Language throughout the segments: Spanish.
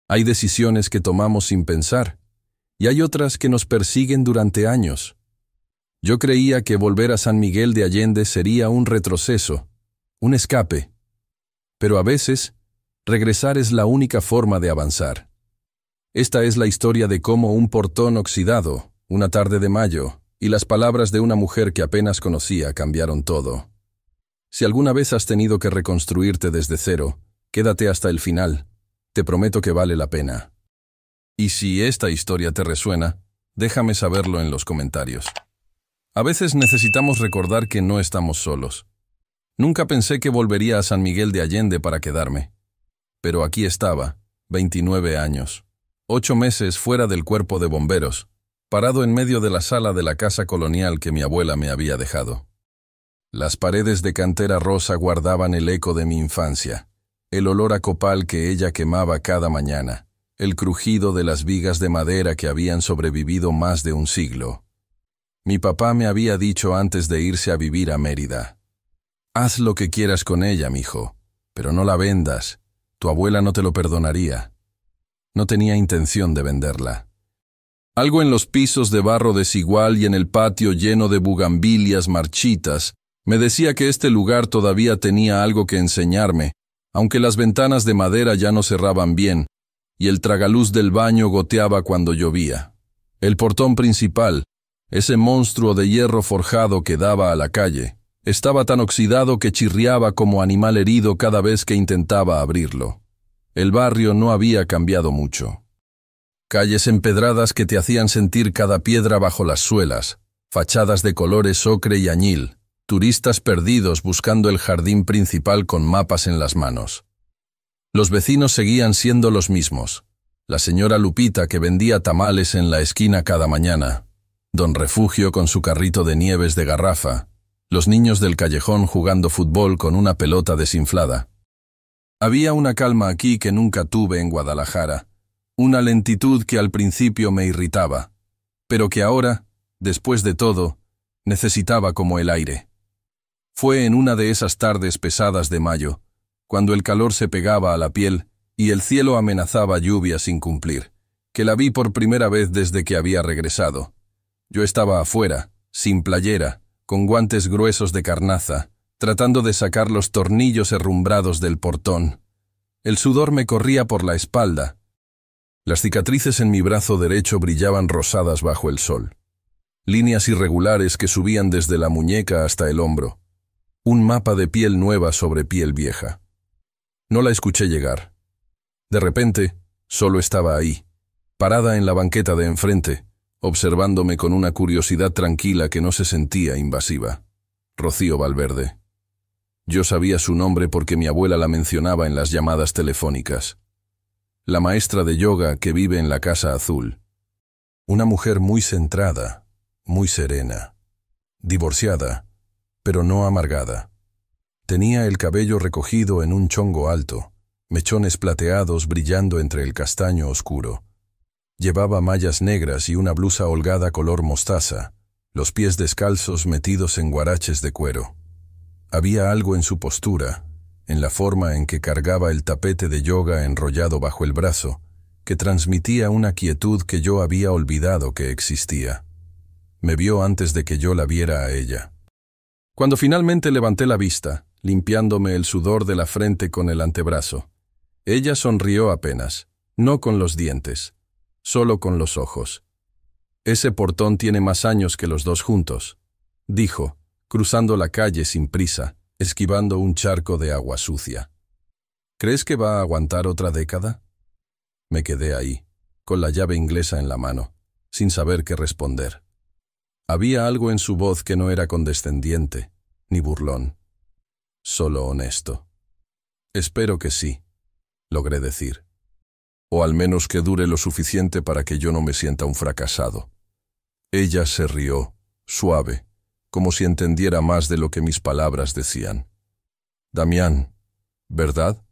Hay decisiones que tomamos sin pensar, y hay otras que nos persiguen durante años. Yo creía que volver a San Miguel de Allende sería un retroceso, un escape. Pero a veces, regresar es la única forma de avanzar. Esta es la historia de cómo un portón oxidado, una tarde de mayo, y las palabras de una mujer que apenas conocía cambiaron todo. Si alguna vez has tenido que reconstruirte desde cero, quédate hasta el final. Te prometo que vale la pena. Y si esta historia te resuena, déjame saberlo en los comentarios. A veces necesitamos recordar que no estamos solos. Nunca pensé que volvería a San Miguel de Allende para quedarme. Pero aquí estaba, 29 años, 8 meses fuera del cuerpo de bomberos, parado en medio de la sala de la casa colonial que mi abuela me había dejado. Las paredes de cantera rosa guardaban el eco de mi infancia, el olor a copal que ella quemaba cada mañana, el crujido de las vigas de madera que habían sobrevivido más de un siglo. Mi papá me había dicho antes de irse a vivir a Mérida: haz lo que quieras con ella, mijo, pero no la vendas, tu abuela no te lo perdonaría. No tenía intención de venderla. Algo en los pisos de barro desigual y en el patio lleno de bugambilias marchitas me decía que este lugar todavía tenía algo que enseñarme, aunque las ventanas de madera ya no cerraban bien, y el tragaluz del baño goteaba cuando llovía. El portón principal, ese monstruo de hierro forjado que daba a la calle, estaba tan oxidado que chirriaba como animal herido cada vez que intentaba abrirlo. El barrio no había cambiado mucho. Calles empedradas que te hacían sentir cada piedra bajo las suelas, fachadas de colores ocre y añil, turistas perdidos buscando el jardín principal con mapas en las manos. Los vecinos seguían siendo los mismos. La señora Lupita que vendía tamales en la esquina cada mañana, don Refugio con su carrito de nieves de garrafa, los niños del callejón jugando fútbol con una pelota desinflada. Había una calma aquí que nunca tuve en Guadalajara, una lentitud que al principio me irritaba, pero que ahora, después de todo, necesitaba como el aire. Fue en una de esas tardes pesadas de mayo, cuando el calor se pegaba a la piel y el cielo amenazaba lluvia sin cumplir, que la vi por primera vez desde que había regresado. Yo estaba afuera, sin playera, con guantes gruesos de carnaza, tratando de sacar los tornillos herrumbrados del portón. El sudor me corría por la espalda. Las cicatrices en mi brazo derecho brillaban rosadas bajo el sol. Líneas irregulares que subían desde la muñeca hasta el hombro. Un mapa de piel nueva sobre piel vieja. No la escuché llegar. De repente, solo estaba ahí, parada en la banqueta de enfrente, observándome con una curiosidad tranquila que no se sentía invasiva. Rocío Valverde. Yo sabía su nombre porque mi abuela la mencionaba en las llamadas telefónicas. La maestra de yoga que vive en la Casa Azul. Una mujer muy centrada, muy serena. Divorciada, pero no amargada. Tenía el cabello recogido en un chongo alto, mechones plateados brillando entre el castaño oscuro. Llevaba mallas negras y una blusa holgada color mostaza, los pies descalzos metidos en guaraches de cuero. Había algo en su postura, en la forma en que cargaba el tapete de yoga enrollado bajo el brazo, que transmitía una quietud que yo había olvidado que existía. Me vio antes de que yo la viera a ella. Cuando finalmente levanté la vista, limpiándome el sudor de la frente con el antebrazo, ella sonrió apenas, no con los dientes, solo con los ojos. Ese portón tiene más años que los dos juntos, dijo, cruzando la calle sin prisa, esquivando un charco de agua sucia. ¿Crees que va a aguantar otra década? Me quedé ahí, con la llave inglesa en la mano, sin saber qué responder. Había algo en su voz que no era condescendiente, ni burlón, solo honesto. Espero que sí, logré decir. O al menos que dure lo suficiente para que yo no me sienta un fracasado. Ella se rió, suave, como si entendiera más de lo que mis palabras decían. Damián, ¿verdad?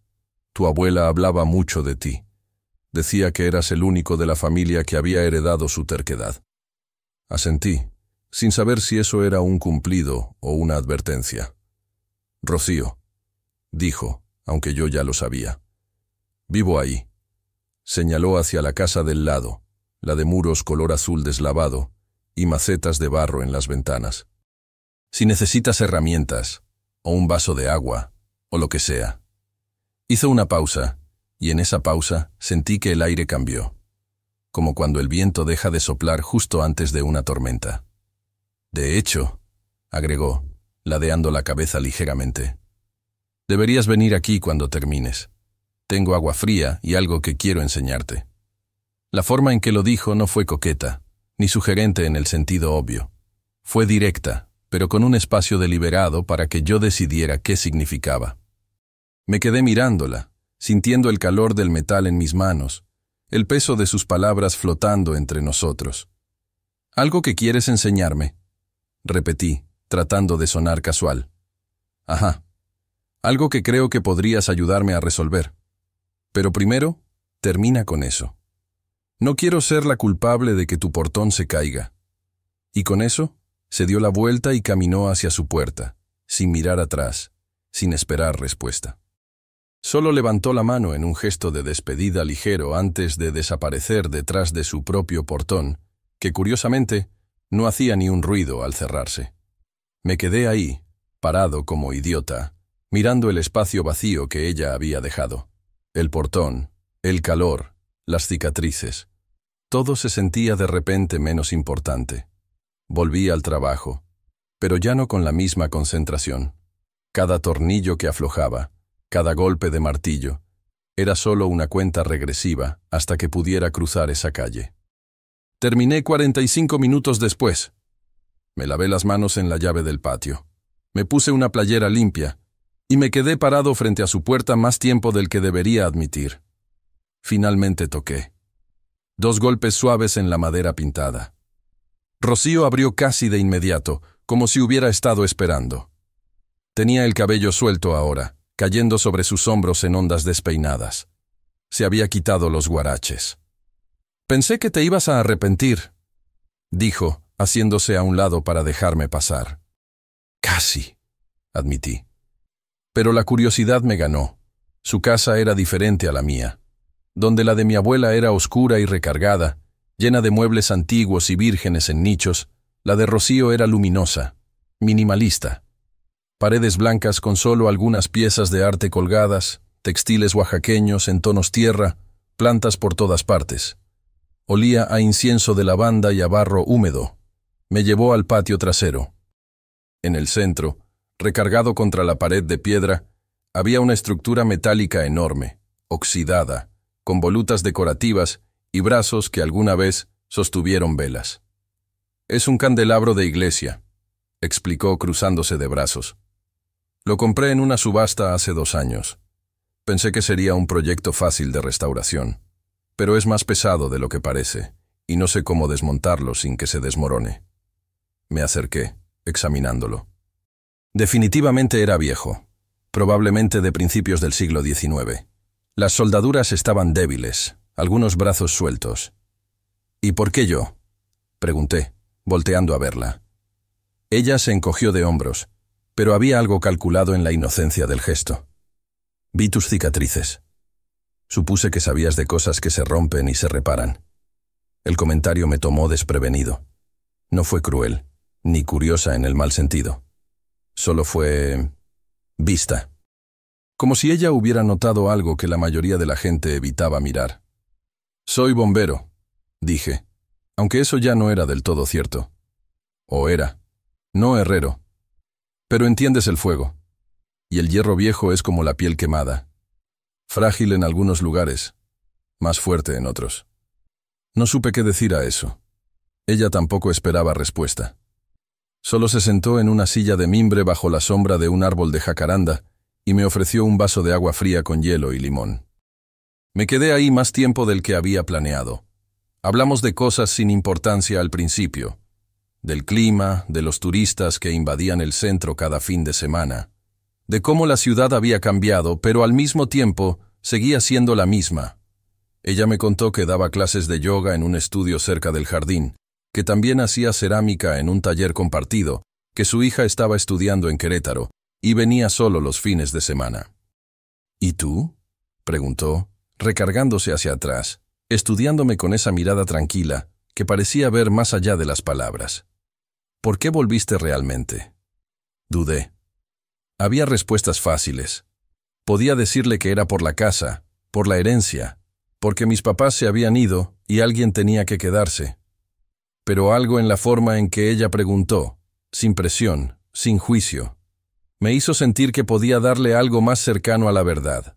Tu abuela hablaba mucho de ti. Decía que eras el único de la familia que había heredado su terquedad. Asentí, sin saber si eso era un cumplido o una advertencia. Rocío, dijo, aunque yo ya lo sabía. Vivo ahí. Señaló hacia la casa del lado, la de muros color azul deslavado y macetas de barro en las ventanas. Si necesitas herramientas, o un vaso de agua, o lo que sea. Hizo una pausa, y en esa pausa sentí que el aire cambió, como cuando el viento deja de soplar justo antes de una tormenta. De hecho, agregó, ladeando la cabeza ligeramente, deberías venir aquí cuando termines. Tengo agua fría y algo que quiero enseñarte. La forma en que lo dijo no fue coqueta, ni sugerente en el sentido obvio. Fue directa, pero con un espacio deliberado para que yo decidiera qué significaba. Me quedé mirándola, sintiendo el calor del metal en mis manos, el peso de sus palabras flotando entre nosotros. «¿Algo que quieres enseñarme?», repetí, tratando de sonar casual. «Ajá. Algo que creo que podrías ayudarme a resolver. Pero primero, termina con eso. No quiero ser la culpable de que tu portón se caiga». Y con eso, se dio la vuelta y caminó hacia su puerta, sin mirar atrás, sin esperar respuesta. Solo levantó la mano en un gesto de despedida ligero antes de desaparecer detrás de su propio portón, que curiosamente no hacía ni un ruido al cerrarse. Me quedé ahí, parado como idiota, mirando el espacio vacío que ella había dejado. El portón, el calor, las cicatrices. Todo se sentía de repente menos importante. Volví al trabajo, pero ya no con la misma concentración. Cada tornillo que aflojaba, cada golpe de martillo, era solo una cuenta regresiva hasta que pudiera cruzar esa calle. Terminé 45 minutos después. Me lavé las manos en la llave del patio. Me puse una playera limpia y me quedé parado frente a su puerta más tiempo del que debería admitir. Finalmente toqué. 2 golpes suaves en la madera pintada. Rocío abrió casi de inmediato, como si hubiera estado esperando. Tenía el cabello suelto ahora, cayendo sobre sus hombros en ondas despeinadas. Se había quitado los guaraches. «Pensé que te ibas a arrepentir», dijo, haciéndose a un lado para dejarme pasar. «Casi», admití. Pero la curiosidad me ganó. Su casa era diferente a la mía. Donde la de mi abuela era oscura y recargada, llena de muebles antiguos y vírgenes en nichos, la de Rocío era luminosa, minimalista. Paredes blancas con solo algunas piezas de arte colgadas, textiles oaxaqueños en tonos tierra, plantas por todas partes. Olía a incienso de lavanda y a barro húmedo. Me llevó al patio trasero. En el centro, recargado contra la pared de piedra, había una estructura metálica enorme, oxidada, con volutas decorativas y brazos que alguna vez sostuvieron velas. «Es un candelabro de iglesia», explicó cruzándose de brazos. «Lo compré en una subasta hace 2 años. Pensé que sería un proyecto fácil de restauración, pero es más pesado de lo que parece, y no sé cómo desmontarlo sin que se desmorone». Me acerqué, examinándolo. Definitivamente era viejo, probablemente de principios del siglo XIX. Las soldaduras estaban débiles, algunos brazos sueltos. «¿Y por qué yo?», pregunté, volteando a verla. Ella se encogió de hombros, pero había algo calculado en la inocencia del gesto. «Vi tus cicatrices. Supuse que sabías de cosas que se rompen y se reparan». El comentario me tomó desprevenido. No fue cruel, ni curiosa en el mal sentido. Solo fue vista. Como si ella hubiera notado algo que la mayoría de la gente evitaba mirar. «Soy bombero», dije, aunque eso ya no era del todo cierto. O era, no herrero. Pero entiendes el fuego. Y el hierro viejo es como la piel quemada. Frágil en algunos lugares, más fuerte en otros. No supe qué decir a eso. Ella tampoco esperaba respuesta. Solo se sentó en una silla de mimbre bajo la sombra de un árbol de jacaranda y me ofreció un vaso de agua fría con hielo y limón. Me quedé ahí más tiempo del que había planeado. Hablamos de cosas sin importancia al principio. Del clima, de los turistas que invadían el centro cada fin de semana. De cómo la ciudad había cambiado, pero al mismo tiempo seguía siendo la misma. Ella me contó que daba clases de yoga en un estudio cerca del jardín, que también hacía cerámica en un taller compartido, que su hija estaba estudiando en Querétaro, y venía solo los fines de semana. «¿Y tú?», preguntó, recargándose hacia atrás. estudiándome con esa mirada tranquila que parecía ver más allá de las palabras. ¿Por qué volviste realmente? Dudé. Había respuestas fáciles. Podía decirle que era por la casa, por la herencia, porque mis papás se habían ido y alguien tenía que quedarse. Pero algo en la forma en que ella preguntó, sin presión, sin juicio, me hizo sentir que podía darle algo más cercano a la verdad.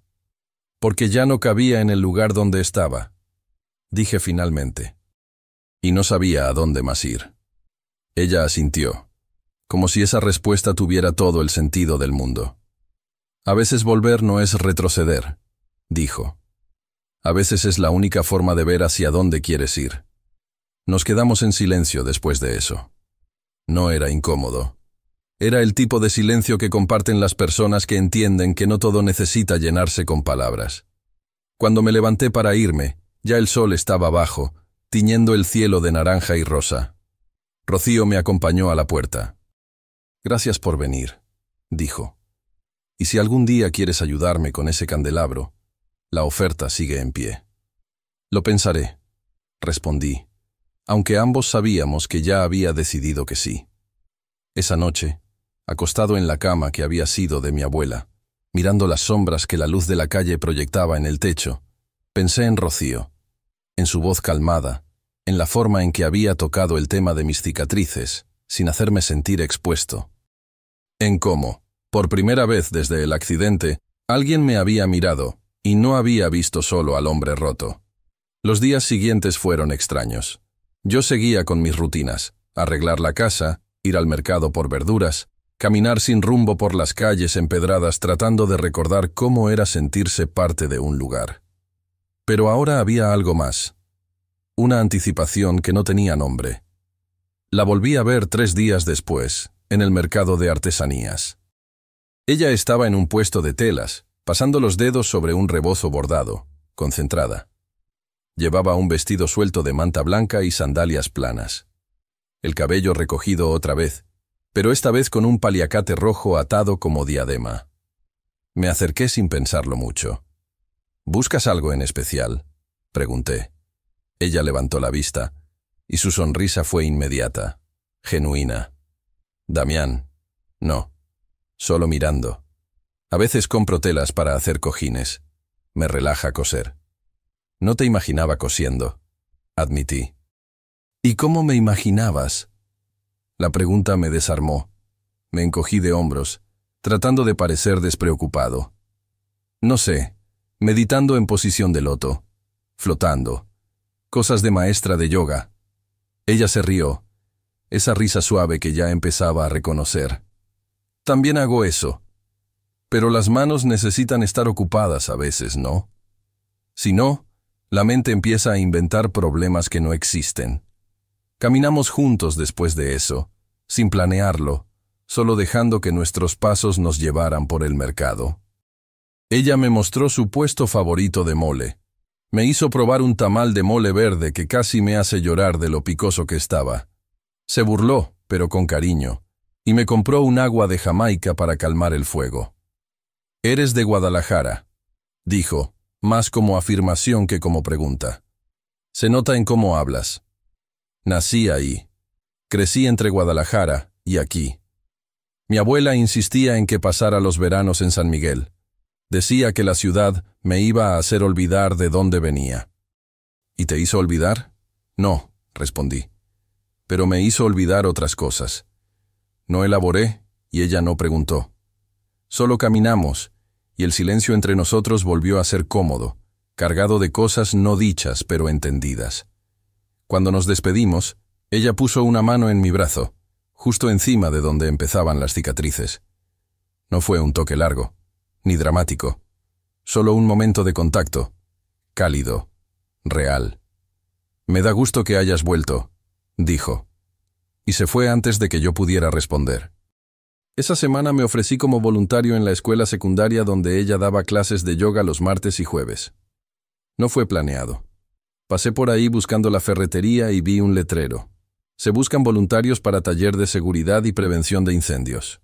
Porque ya no cabía en el lugar donde estaba. Dije finalmente. Y no sabía a dónde más ir. Ella asintió, como si esa respuesta tuviera todo el sentido del mundo. A veces volver no es retroceder, dijo. A veces es la única forma de ver hacia dónde quieres ir. Nos quedamos en silencio después de eso. No era incómodo. Era el tipo de silencio que comparten las personas que entienden que no todo necesita llenarse con palabras. Cuando me levanté para irme, ya el sol estaba bajo, tiñendo el cielo de naranja y rosa. Rocío me acompañó a la puerta. Gracias por venir, dijo. Y si algún día quieres ayudarme con ese candelabro, la oferta sigue en pie. Lo pensaré, respondí, aunque ambos sabíamos que ya había decidido que sí. Esa noche, acostado en la cama que había sido de mi abuela, mirando las sombras que la luz de la calle proyectaba en el techo, pensé en Rocío, en su voz calmada, en la forma en que había tocado el tema de mis cicatrices, sin hacerme sentir expuesto. En cómo, por primera vez desde el accidente, alguien me había mirado y no había visto solo al hombre roto. Los días siguientes fueron extraños. Yo seguía con mis rutinas, arreglar la casa, ir al mercado por verduras, caminar sin rumbo por las calles empedradas tratando de recordar cómo era sentirse parte de un lugar. Pero ahora había algo más. Una anticipación que no tenía nombre. La volví a ver 3 días después, en el mercado de artesanías. Ella estaba en un puesto de telas, pasando los dedos sobre un rebozo bordado, concentrada. Llevaba un vestido suelto de manta blanca y sandalias planas. El cabello recogido otra vez, pero esta vez con un paliacate rojo atado como diadema. Me acerqué sin pensarlo mucho. ¿Buscas algo en especial?, pregunté. Ella levantó la vista, y su sonrisa fue inmediata, genuina. Damián, no, solo mirando. A veces compro telas para hacer cojines. Me relaja coser. No te imaginaba cosiendo, admití. ¿Y cómo me imaginabas? La pregunta me desarmó. Me encogí de hombros, tratando de parecer despreocupado. No sé, meditando en posición de loto, flotando. Cosas de maestra de yoga. Ella se rió, esa risa suave que ya empezaba a reconocer. También hago eso. Pero las manos necesitan estar ocupadas a veces, ¿no? Si no, la mente empieza a inventar problemas que no existen. Caminamos juntos después de eso, sin planearlo, solo dejando que nuestros pasos nos llevaran por el mercado. Ella me mostró su puesto favorito de mole. Me hizo probar un tamal de mole verde que casi me hace llorar de lo picoso que estaba. Se burló, pero con cariño, y me compró un agua de Jamaica para calmar el fuego. «Eres de Guadalajara», dijo, más como afirmación que como pregunta. «Se nota en cómo hablas». Nací ahí. Crecí entre Guadalajara y aquí. Mi abuela insistía en que pasara los veranos en San Miguel. Decía que la ciudad me iba a hacer olvidar de dónde venía. ¿Y te hizo olvidar? No, respondí. Pero me hizo olvidar otras cosas. No elaboré y ella no preguntó. Solo caminamos y el silencio entre nosotros volvió a ser cómodo, cargado de cosas no dichas pero entendidas. Cuando nos despedimos, ella puso una mano en mi brazo, justo encima de donde empezaban las cicatrices. No fue un toque largo, ni dramático, solo un momento de contacto, cálido, real. «Me da gusto que hayas vuelto», dijo, y se fue antes de que yo pudiera responder. Esa semana me ofrecí como voluntario en la escuela secundaria donde ella daba clases de yoga los martes y jueves. No fue planeado. Pasé por ahí buscando la ferretería y vi un letrero. Se buscan voluntarios para taller de seguridad y prevención de incendios.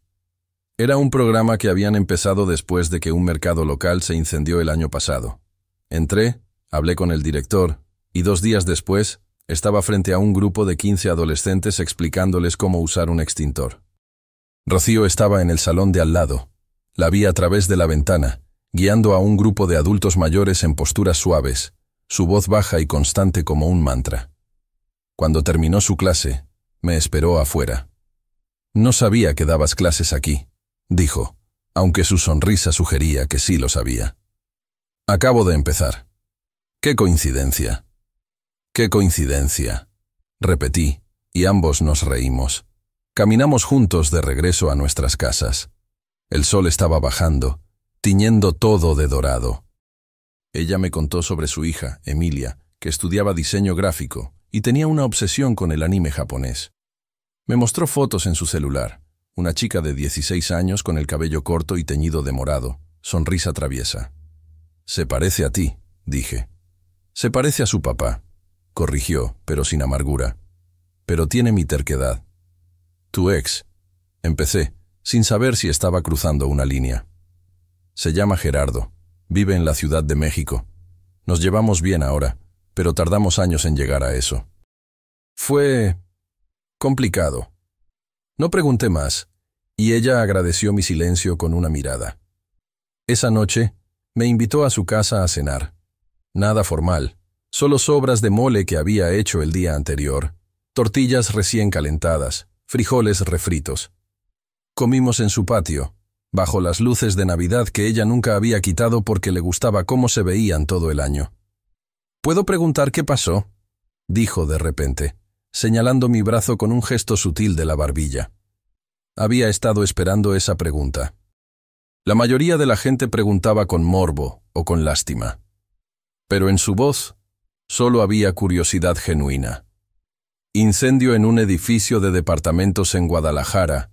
Era un programa que habían empezado después de que un mercado local se incendió el año pasado. Entré, hablé con el director, Y 2 días después, estaba frente a un grupo de 15 adolescentes explicándoles cómo usar un extintor. Rocío estaba en el salón de al lado. La vi a través de la ventana, guiando a un grupo de adultos mayores en posturas suaves, su voz baja y constante como un mantra. Cuando terminó su clase, me esperó afuera. «No sabía que dabas clases aquí», dijo, aunque su sonrisa sugería que sí lo sabía. «Acabo de empezar». «¡Qué coincidencia!». «¡Qué coincidencia!», repetí, y ambos nos reímos. Caminamos juntos de regreso a nuestras casas. El sol estaba bajando, tiñendo todo de dorado. Ella me contó sobre su hija, Emilia, que estudiaba diseño gráfico y tenía una obsesión con el anime japonés. Me mostró fotos en su celular, una chica de 16 años con el cabello corto y teñido de morado, sonrisa traviesa. «Se parece a ti», dije. «Se parece a su papá», corrigió, pero sin amargura. «Pero tiene mi terquedad». «Tu ex», empecé, sin saber si estaba cruzando una línea. «Se llama Gerardo, vive en la Ciudad de México. Nos llevamos bien ahora, pero tardamos años en llegar a eso. Fue complicado». No pregunté más, y ella agradeció mi silencio con una mirada. Esa noche, me invitó a su casa a cenar. Nada formal, solo sobras de mole que había hecho el día anterior, tortillas recién calentadas, frijoles refritos. Comimos en su patio, bajo las luces de Navidad que ella nunca había quitado porque le gustaba cómo se veían todo el año. «¿Puedo preguntar qué pasó?», dijo de repente, señalando mi brazo con un gesto sutil de la barbilla. Había estado esperando esa pregunta. La mayoría de la gente preguntaba con morbo o con lástima. Pero en su voz solo había curiosidad genuina. «Incendio en un edificio de departamentos en Guadalajara»,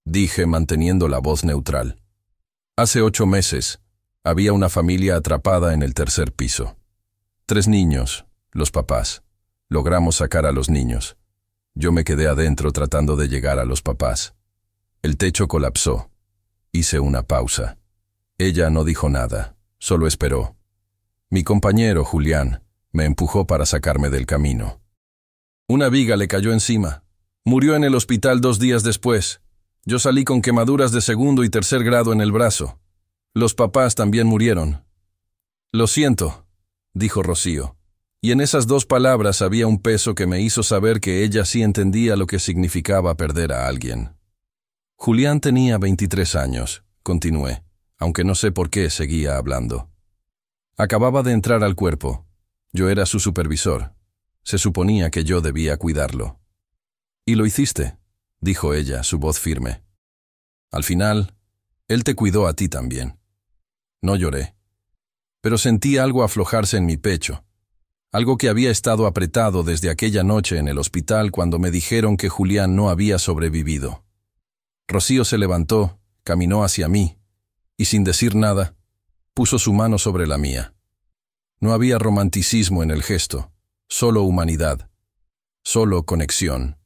dije manteniendo la voz neutral. «Hace 8 meses, había una familia atrapada en el 3er piso. 3 niños, los papás. Logramos sacar a los niños. Yo me quedé adentro tratando de llegar a los papás. El techo colapsó. Hice una pausa. Ella no dijo nada, solo esperó. Mi compañero, Julián, me empujó para sacarme del camino. Una viga le cayó encima. Murió en el hospital 2 días después. Yo salí con quemaduras de 2º y 3er grado en el brazo. Los papás también murieron». «Lo siento», dijo Rocío. Y en esas 2 palabras había un peso que me hizo saber que ella sí entendía lo que significaba perder a alguien. «Julián tenía 23 años», continué, aunque no sé por qué seguía hablando. «Acababa de entrar al cuerpo. Yo era su supervisor. Se suponía que yo debía cuidarlo». «¿Y lo hiciste?», dijo ella, su voz firme. «Al final, él te cuidó a ti también». No lloré, pero sentí algo aflojarse en mi pecho. Algo que había estado apretado desde aquella noche en el hospital cuando me dijeron que Julián no había sobrevivido. Rocío se levantó, caminó hacia mí, y sin decir nada, puso su mano sobre la mía. No había romanticismo en el gesto, solo humanidad, solo conexión.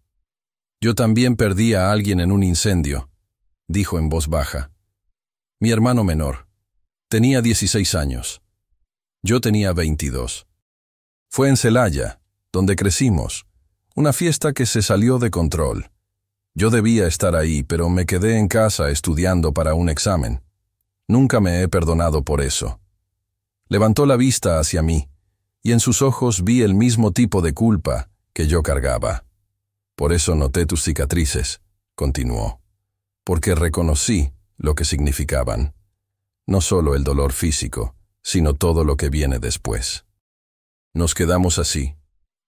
«Yo también perdí a alguien en un incendio», dijo en voz baja. «Mi hermano menor. Tenía 16 años. Yo tenía 22. Fue en Celaya, donde crecimos, una fiesta que se salió de control. Yo debía estar ahí, pero me quedé en casa estudiando para un examen. Nunca me he perdonado por eso». Levantó la vista hacia mí, y en sus ojos vi el mismo tipo de culpa que yo cargaba. «Por eso noté tus cicatrices», continuó, «porque reconocí lo que significaban. No solo el dolor físico, sino todo lo que viene después». Nos quedamos así,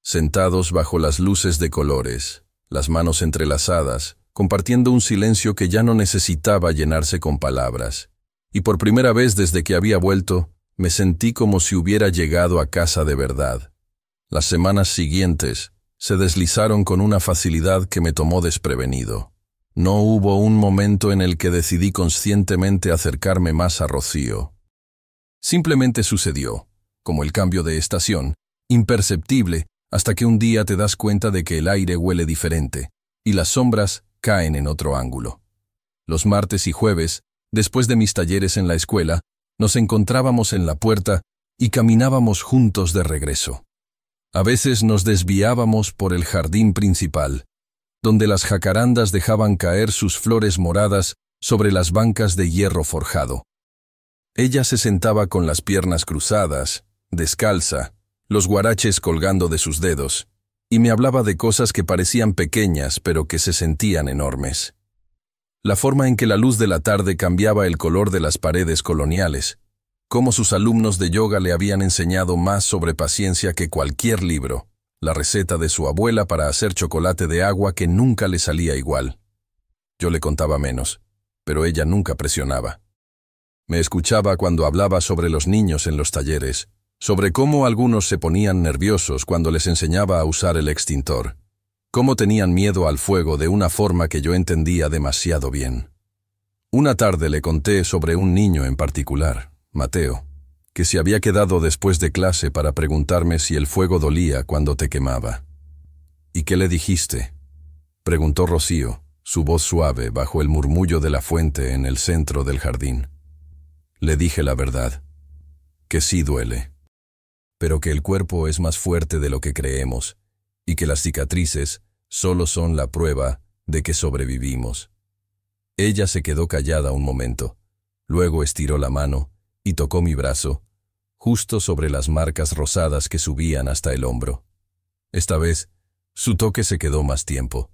sentados bajo las luces de colores, las manos entrelazadas, compartiendo un silencio que ya no necesitaba llenarse con palabras. Y por primera vez desde que había vuelto, me sentí como si hubiera llegado a casa de verdad. Las semanas siguientes se deslizaron con una facilidad que me tomó desprevenido. No hubo un momento en el que decidí conscientemente acercarme más a Rocío. Simplemente sucedió, como el cambio de estación, imperceptible hasta que un día te das cuenta de que el aire huele diferente y las sombras caen en otro ángulo. Los martes y jueves, después de mis talleres en la escuela, nos encontrábamos en la puerta y caminábamos juntos de regreso. A veces nos desviábamos por el jardín principal, donde las jacarandas dejaban caer sus flores moradas sobre las bancas de hierro forjado. Ella se sentaba con las piernas cruzadas, descalza, los guaraches colgando de sus dedos, y me hablaba de cosas que parecían pequeñas pero que se sentían enormes. La forma en que la luz de la tarde cambiaba el color de las paredes coloniales, cómo sus alumnos de yoga le habían enseñado más sobre paciencia que cualquier libro, la receta de su abuela para hacer chocolate de agua que nunca le salía igual. Yo le contaba menos, pero ella nunca presionaba. Me escuchaba cuando hablaba sobre los niños en los talleres, sobre cómo algunos se ponían nerviosos cuando les enseñaba a usar el extintor, cómo tenían miedo al fuego de una forma que yo entendía demasiado bien. Una tarde le conté sobre un niño en particular, Mateo, que se había quedado después de clase para preguntarme si el fuego dolía cuando te quemaba. ¿Y qué le dijiste?, preguntó Rocío, su voz suave bajo el murmullo de la fuente en el centro del jardín. Le dije la verdad, que sí duele, pero que el cuerpo es más fuerte de lo que creemos, y que las cicatrices solo son la prueba de que sobrevivimos. Ella se quedó callada un momento, luego estiró la mano y tocó mi brazo, justo sobre las marcas rosadas que subían hasta el hombro. Esta vez, su toque se quedó más tiempo,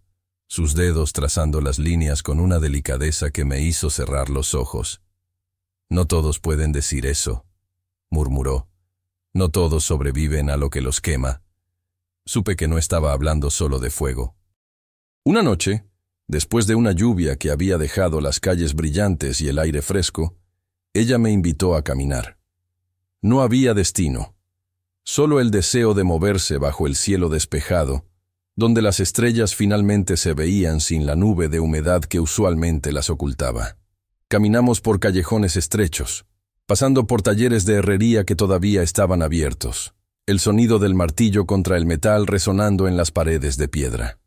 sus dedos trazando las líneas con una delicadeza que me hizo cerrar los ojos. No todos pueden decir eso, murmuró. No todos sobreviven a lo que los quema. Supe que no estaba hablando solo de fuego. Una noche, después de una lluvia que había dejado las calles brillantes y el aire fresco, ella me invitó a caminar. No había destino, solo el deseo de moverse bajo el cielo despejado, donde las estrellas finalmente se veían sin la nube de humedad que usualmente las ocultaba. Caminamos por callejones estrechos, pasando por talleres de herrería que todavía estaban abiertos, el sonido del martillo contra el metal resonando en las paredes de piedra.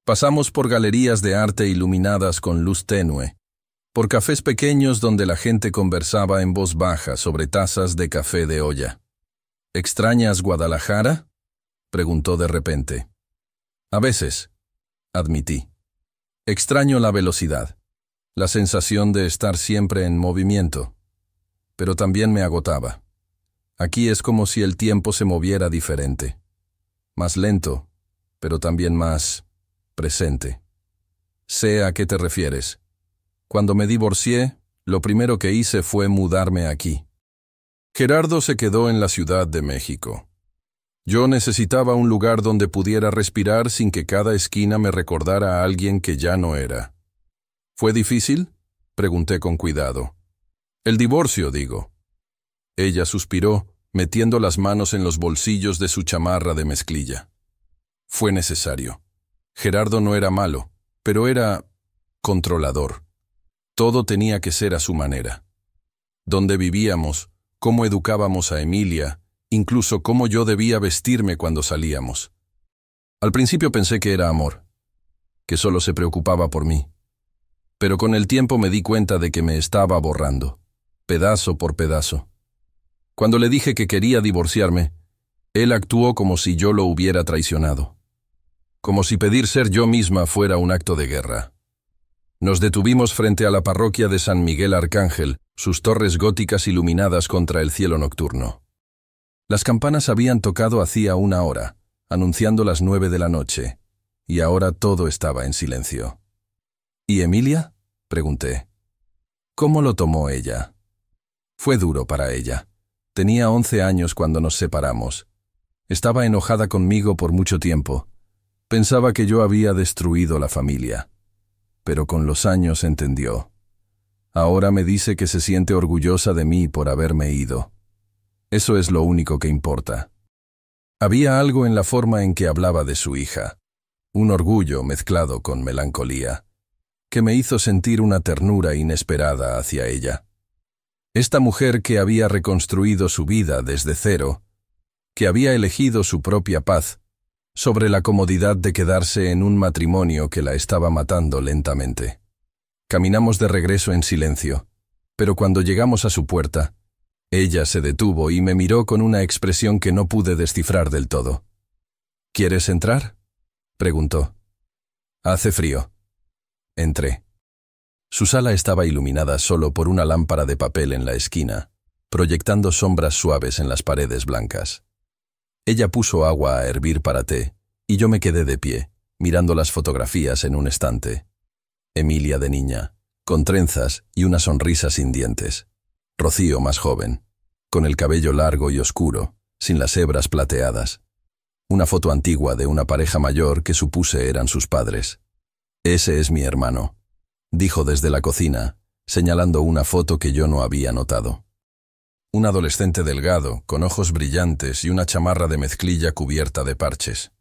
Pasamos por galerías de arte iluminadas con luz tenue, por cafés pequeños donde la gente conversaba en voz baja sobre tazas de café de olla. ¿Extrañas Guadalajara?, preguntó de repente. A veces, admití. Extraño la velocidad, la sensación de estar siempre en movimiento, pero también me agotaba. Aquí es como si el tiempo se moviera diferente, más lento, pero también más presente. Sé a qué te refieres. Cuando me divorcié, lo primero que hice fue mudarme aquí. Gerardo se quedó en la Ciudad de México. Yo necesitaba un lugar donde pudiera respirar sin que cada esquina me recordara a alguien que ya no era. ¿Fue difícil?, pregunté con cuidado. El divorcio, digo. Ella suspiró, metiendo las manos en los bolsillos de su chamarra de mezclilla. Fue necesario. Gerardo no era malo, pero era controlador. Todo tenía que ser a su manera. Dónde vivíamos, cómo educábamos a Emilia, incluso cómo yo debía vestirme cuando salíamos. Al principio pensé que era amor, que solo se preocupaba por mí. Pero con el tiempo me di cuenta de que me estaba borrando, pedazo por pedazo. Cuando le dije que quería divorciarme, él actuó como si yo lo hubiera traicionado. Como si pedir ser yo misma fuera un acto de guerra. Nos detuvimos frente a la parroquia de San Miguel Arcángel, sus torres góticas iluminadas contra el cielo nocturno. Las campanas habían tocado hacía una hora, anunciando las 9 de la noche, y ahora todo estaba en silencio. ¿Y Emilia?, pregunté. ¿Cómo lo tomó ella? Fue duro para ella. Tenía 11 años cuando nos separamos. Estaba enojada conmigo por mucho tiempo. Pensaba que yo había destruido la familia. Pero con los años entendió. Ahora me dice que se siente orgullosa de mí por haberme ido. Eso es lo único que importa. Había algo en la forma en que hablaba de su hija, un orgullo mezclado con melancolía, que me hizo sentir una ternura inesperada hacia ella. Esta mujer que había reconstruido su vida desde cero, que había elegido su propia paz, sobre la comodidad de quedarse en un matrimonio que la estaba matando lentamente. Caminamos de regreso en silencio, pero cuando llegamos a su puerta, ella se detuvo y me miró con una expresión que no pude descifrar del todo. ¿Quieres entrar?, preguntó. Hace frío. Entré. Su sala estaba iluminada solo por una lámpara de papel en la esquina, proyectando sombras suaves en las paredes blancas. Ella puso agua a hervir para té, y yo me quedé de pie, mirando las fotografías en un estante. Emilia de niña, con trenzas y una sonrisa sin dientes. Rocío más joven, con el cabello largo y oscuro, sin las hebras plateadas. Una foto antigua de una pareja mayor que supuse eran sus padres. Ese es mi hermano, dijo desde la cocina, señalando una foto que yo no había notado. Un adolescente delgado, con ojos brillantes y una chamarra de mezclilla cubierta de parches.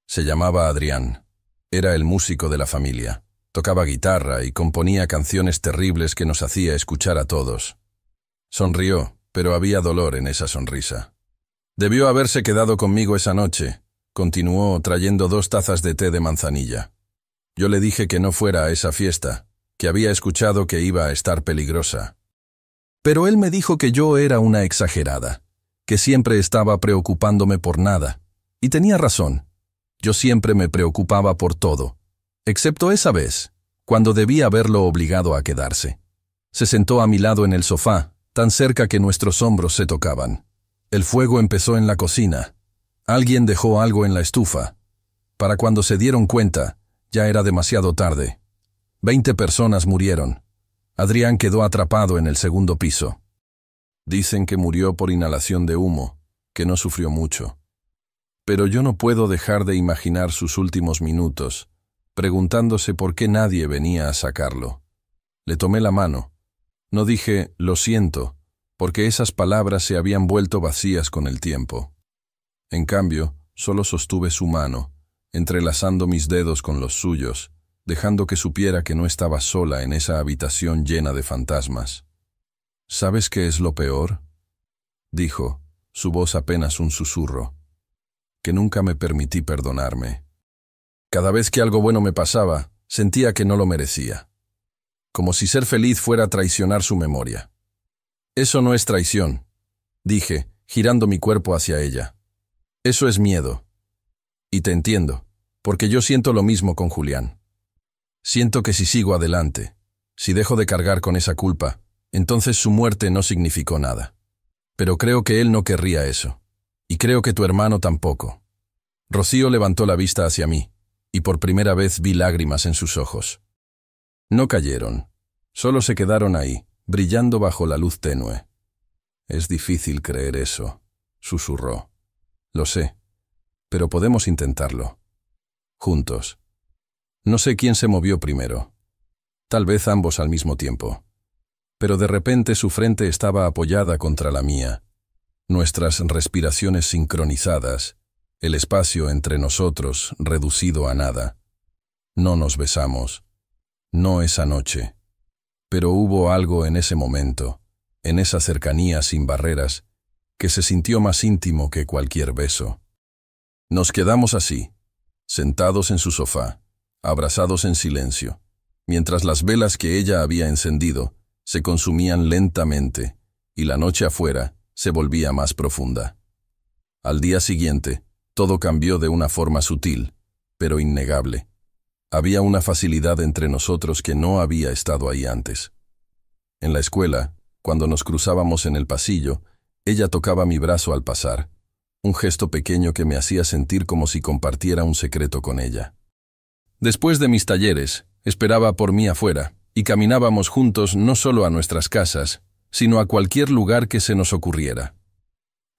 Se llamaba Adrián. Era el músico de la familia. Tocaba guitarra y componía canciones terribles que nos hacía escuchar a todos. Sonrió, pero había dolor en esa sonrisa. Debió haberse quedado conmigo esa noche, continuó trayendo 2 tazas de té de manzanilla. Yo le dije que no fuera a esa fiesta, que había escuchado que iba a estar peligrosa. Pero él me dijo que yo era una exagerada, que siempre estaba preocupándome por nada. Y tenía razón. Yo siempre me preocupaba por todo, excepto esa vez, cuando debía haberlo obligado a quedarse. Se sentó a mi lado en el sofá, tan cerca que nuestros hombros se tocaban. El fuego empezó en la cocina. Alguien dejó algo en la estufa. Para cuando se dieron cuenta, ya era demasiado tarde. 20 personas murieron. Adrián quedó atrapado en el 2º piso. Dicen que murió por inhalación de humo, que no sufrió mucho. Pero yo no puedo dejar de imaginar sus últimos minutos, preguntándose por qué nadie venía a sacarlo. Le tomé la mano. No dije, lo siento, porque esas palabras se habían vuelto vacías con el tiempo. En cambio, solo sostuve su mano, entrelazando mis dedos con los suyos, dejando que supiera que no estaba sola en esa habitación llena de fantasmas. ¿Sabes qué es lo peor?, dijo, su voz apenas un susurro. Que nunca me permití perdonarme. Cada vez que algo bueno me pasaba, sentía que no lo merecía. Como si ser feliz fuera traicionar su memoria. Eso no es traición, dije, girando mi cuerpo hacia ella. Eso es miedo. Y te entiendo, porque yo siento lo mismo con Julián. Siento que si sigo adelante, si dejo de cargar con esa culpa, entonces su muerte no significó nada. Pero creo que él no querría eso. Y creo que tu hermano tampoco. Rocío levantó la vista hacia mí, y por primera vez vi lágrimas en sus ojos. No cayeron, solo se quedaron ahí, brillando bajo la luz tenue. Es difícil creer eso, susurró. Lo sé, pero podemos intentarlo. Juntos. No sé quién se movió primero. Tal vez ambos al mismo tiempo. Pero de repente su frente estaba apoyada contra la mía. Nuestras respiraciones sincronizadas, el espacio entre nosotros reducido a nada. No nos besamos. No esa noche. Pero hubo algo en ese momento, en esa cercanía sin barreras, que se sintió más íntimo que cualquier beso. Nos quedamos así, sentados en su sofá, abrazados en silencio, mientras las velas que ella había encendido se consumían lentamente y la noche afuera se volvía más profunda. Al día siguiente, todo cambió de una forma sutil, pero innegable. Había una facilidad entre nosotros que no había estado ahí antes. En la escuela, cuando nos cruzábamos en el pasillo, ella tocaba mi brazo al pasar, un gesto pequeño que me hacía sentir como si compartiera un secreto con ella. Después de mis talleres, esperaba por mí afuera, y caminábamos juntos no solo a nuestras casas, sino a cualquier lugar que se nos ocurriera.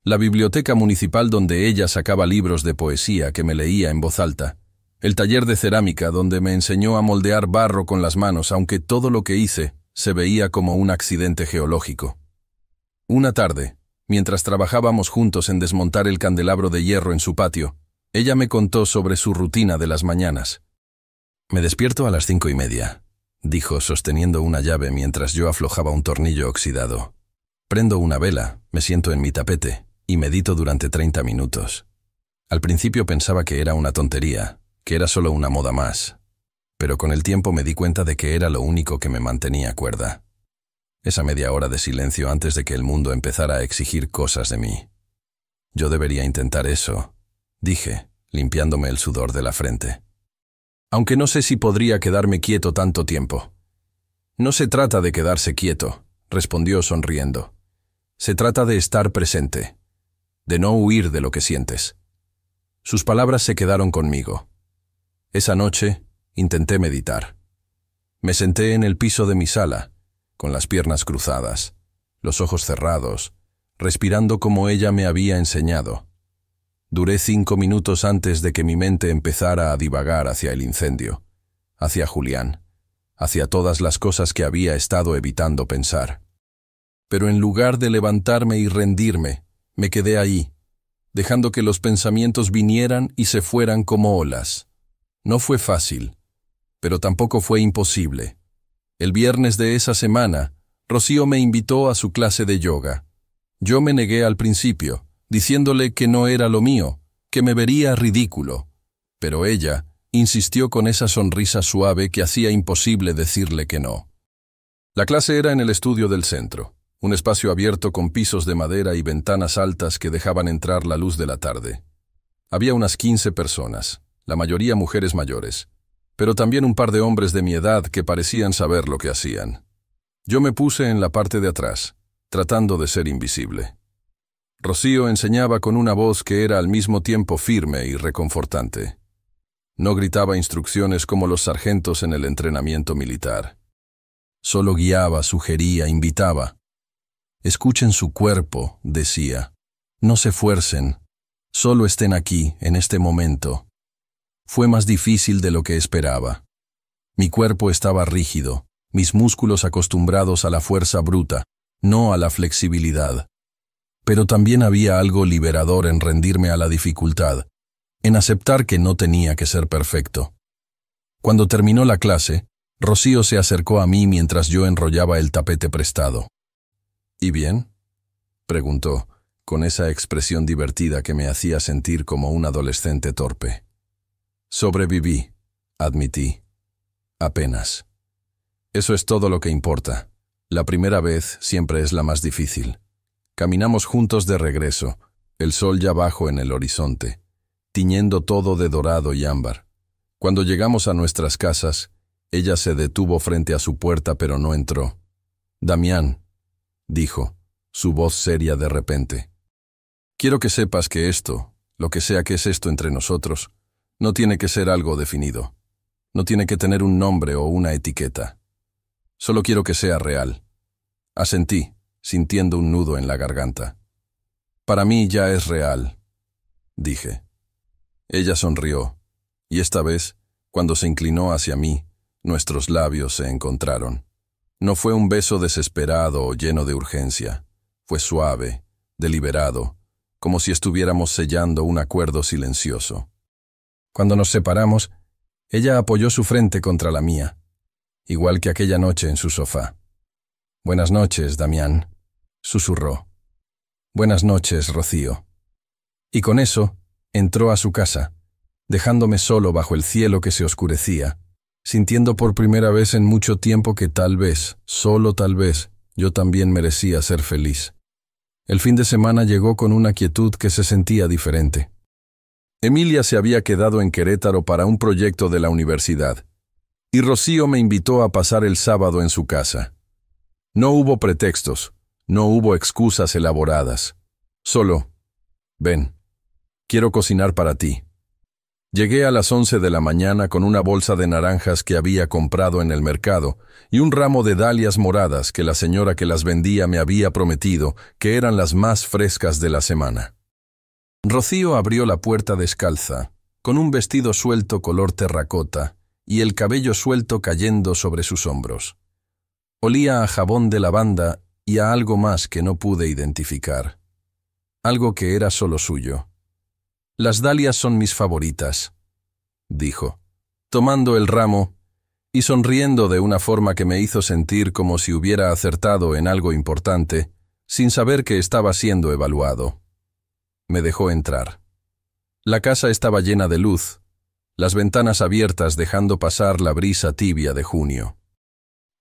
La biblioteca municipal donde ella sacaba libros de poesía que me leía en voz alta, el taller de cerámica donde me enseñó a moldear barro con las manos, aunque todo lo que hice se veía como un accidente geológico. Una tarde, mientras trabajábamos juntos en desmontar el candelabro de hierro en su patio, ella me contó sobre su rutina de las mañanas. Me despierto a las 5:30, dijo sosteniendo una llave mientras yo aflojaba un tornillo oxidado. Prendo una vela, me siento en mi tapete y medito durante 30 minutos. Al principio pensaba que era una tontería, que era solo una moda más, pero con el tiempo me di cuenta de que era lo único que me mantenía cuerda. Esa media hora de silencio antes de que el mundo empezara a exigir cosas de mí. Yo debería intentar eso, dije, limpiándome el sudor de la frente. Aunque no sé si podría quedarme quieto tanto tiempo. No se trata de quedarse quieto, respondió sonriendo. Se trata de estar presente, de no huir de lo que sientes. Sus palabras se quedaron conmigo. Esa noche intenté meditar. Me senté en el piso de mi sala, con las piernas cruzadas, los ojos cerrados, respirando como ella me había enseñado. Duré 5 minutos antes de que mi mente empezara a divagar hacia el incendio, hacia Julián, hacia todas las cosas que había estado evitando pensar. Pero en lugar de levantarme y rendirme, me quedé ahí, dejando que los pensamientos vinieran y se fueran como olas. No fue fácil, pero tampoco fue imposible. El viernes de esa semana, Rocío me invitó a su clase de yoga. Yo me negué al principio, diciéndole que no era lo mío, que me vería ridículo. Pero ella insistió con esa sonrisa suave que hacía imposible decirle que no. La clase era en el estudio del centro, un espacio abierto con pisos de madera y ventanas altas que dejaban entrar la luz de la tarde. Había unas 15 personas, la mayoría mujeres mayores, pero también un par de hombres de mi edad que parecían saber lo que hacían. Yo me puse en la parte de atrás, tratando de ser invisible. Rocío enseñaba con una voz que era al mismo tiempo firme y reconfortante. No gritaba instrucciones como los sargentos en el entrenamiento militar. Solo guiaba, sugería, invitaba. Escuchen su cuerpo, decía. No se fuercen. Solo estén aquí, en este momento. Fue más difícil de lo que esperaba. Mi cuerpo estaba rígido, mis músculos acostumbrados a la fuerza bruta, no a la flexibilidad. Pero también había algo liberador en rendirme a la dificultad, en aceptar que no tenía que ser perfecto. Cuando terminó la clase, Rocío se acercó a mí mientras yo enrollaba el tapete prestado. ¿Y bien?, preguntó, con esa expresión divertida que me hacía sentir como un adolescente torpe. Sobreviví, admití. Apenas. Eso es todo lo que importa. La primera vez siempre es la más difícil. Caminamos juntos de regreso, el sol ya bajo en el horizonte, tiñendo todo de dorado y ámbar. Cuando llegamos a nuestras casas, ella se detuvo frente a su puerta pero no entró. «Damián», dijo, su voz seria de repente. «Quiero que sepas que esto, lo que sea que es esto entre nosotros, no tiene que ser algo definido. No tiene que tener un nombre o una etiqueta. Solo quiero que sea real». Asentí, sintiendo un nudo en la garganta. «Para mí ya es real», dije. Ella sonrió, y esta vez, cuando se inclinó hacia mí, nuestros labios se encontraron. No fue un beso desesperado o lleno de urgencia. Fue suave, deliberado, como si estuviéramos sellando un acuerdo silencioso. Cuando nos separamos, ella apoyó su frente contra la mía, igual que aquella noche en su sofá. «Buenas noches, Damián», susurró. «Buenas noches, Rocío». Y con eso, entró a su casa, dejándome solo bajo el cielo que se oscurecía, sintiendo por primera vez en mucho tiempo que tal vez, solo tal vez, yo también merecía ser feliz. El fin de semana llegó con una quietud que se sentía diferente. Emilia se había quedado en Querétaro para un proyecto de la universidad, y Rocío me invitó a pasar el sábado en su casa. No hubo pretextos, no hubo excusas elaboradas. Solo, ven, quiero cocinar para ti. Llegué a las 11 de la mañana con una bolsa de naranjas que había comprado en el mercado y un ramo de dalias moradas que la señora que las vendía me había prometido que eran las más frescas de la semana. Rocío abrió la puerta descalza, con un vestido suelto color terracota y el cabello suelto cayendo sobre sus hombros. Olía a jabón de lavanda y a algo más que no pude identificar. Algo que era solo suyo. «Las dalias son mis favoritas», dijo, tomando el ramo y sonriendo de una forma que me hizo sentir como si hubiera acertado en algo importante, sin saber que estaba siendo evaluado. Me dejó entrar. La casa estaba llena de luz, las ventanas abiertas dejando pasar la brisa tibia de junio.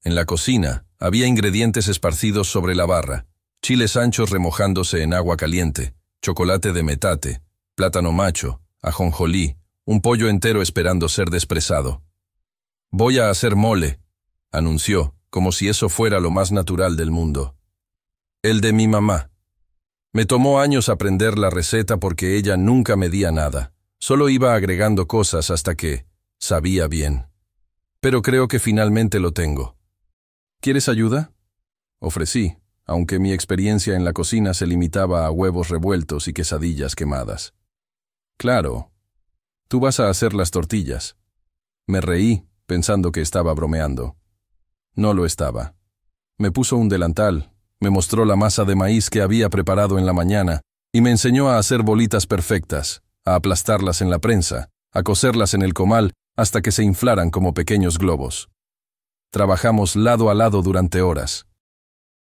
En la cocina había ingredientes esparcidos sobre la barra, chiles anchos remojándose en agua caliente, chocolate de metate, plátano macho, ajonjolí, un pollo entero esperando ser despresado. «Voy a hacer mole», anunció, como si eso fuera lo más natural del mundo. «El de mi mamá». Me tomó años aprender la receta porque ella nunca medía nada. Solo iba agregando cosas hasta que sabía bien. Pero creo que finalmente lo tengo. ¿Quieres ayuda?, ofrecí, aunque mi experiencia en la cocina se limitaba a huevos revueltos y quesadillas quemadas. «Claro. Tú vas a hacer las tortillas». Me reí, pensando que estaba bromeando. No lo estaba. Me puso un delantal, me mostró la masa de maíz que había preparado en la mañana y me enseñó a hacer bolitas perfectas, a aplastarlas en la prensa, a cocerlas en el comal hasta que se inflaran como pequeños globos. Trabajamos lado a lado durante horas.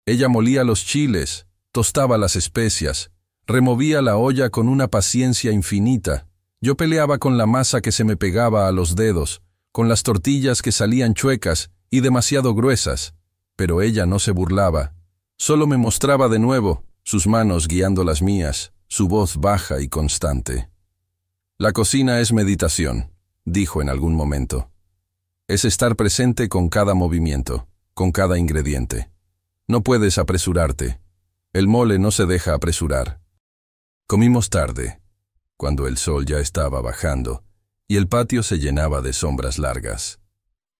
Ella molía los chiles, tostaba las especias, removía la olla con una paciencia infinita. Yo peleaba con la masa que se me pegaba a los dedos, con las tortillas que salían chuecas y demasiado gruesas, pero ella no se burlaba. Solo me mostraba de nuevo, sus manos guiando las mías, su voz baja y constante. «La cocina es meditación», dijo en algún momento. «Es estar presente con cada movimiento, con cada ingrediente. No puedes apresurarte. El mole no se deja apresurar». Comimos tarde, cuando el sol ya estaba bajando, y el patio se llenaba de sombras largas.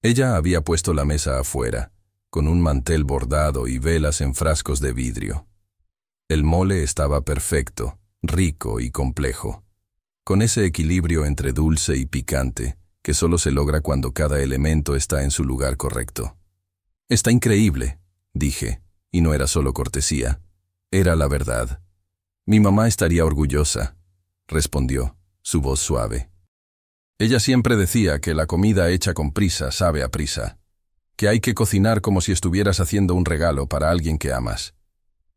Ella había puesto la mesa afuera, con un mantel bordado y velas en frascos de vidrio. El mole estaba perfecto, rico y complejo, con ese equilibrio entre dulce y picante que solo se logra cuando cada elemento está en su lugar correcto. «Está increíble», dije, y no era solo cortesía, era la verdad. «Mi mamá estaría orgullosa», respondió, su voz suave. Ella siempre decía que la comida hecha con prisa sabe a prisa, que hay que cocinar como si estuvieras haciendo un regalo para alguien que amas.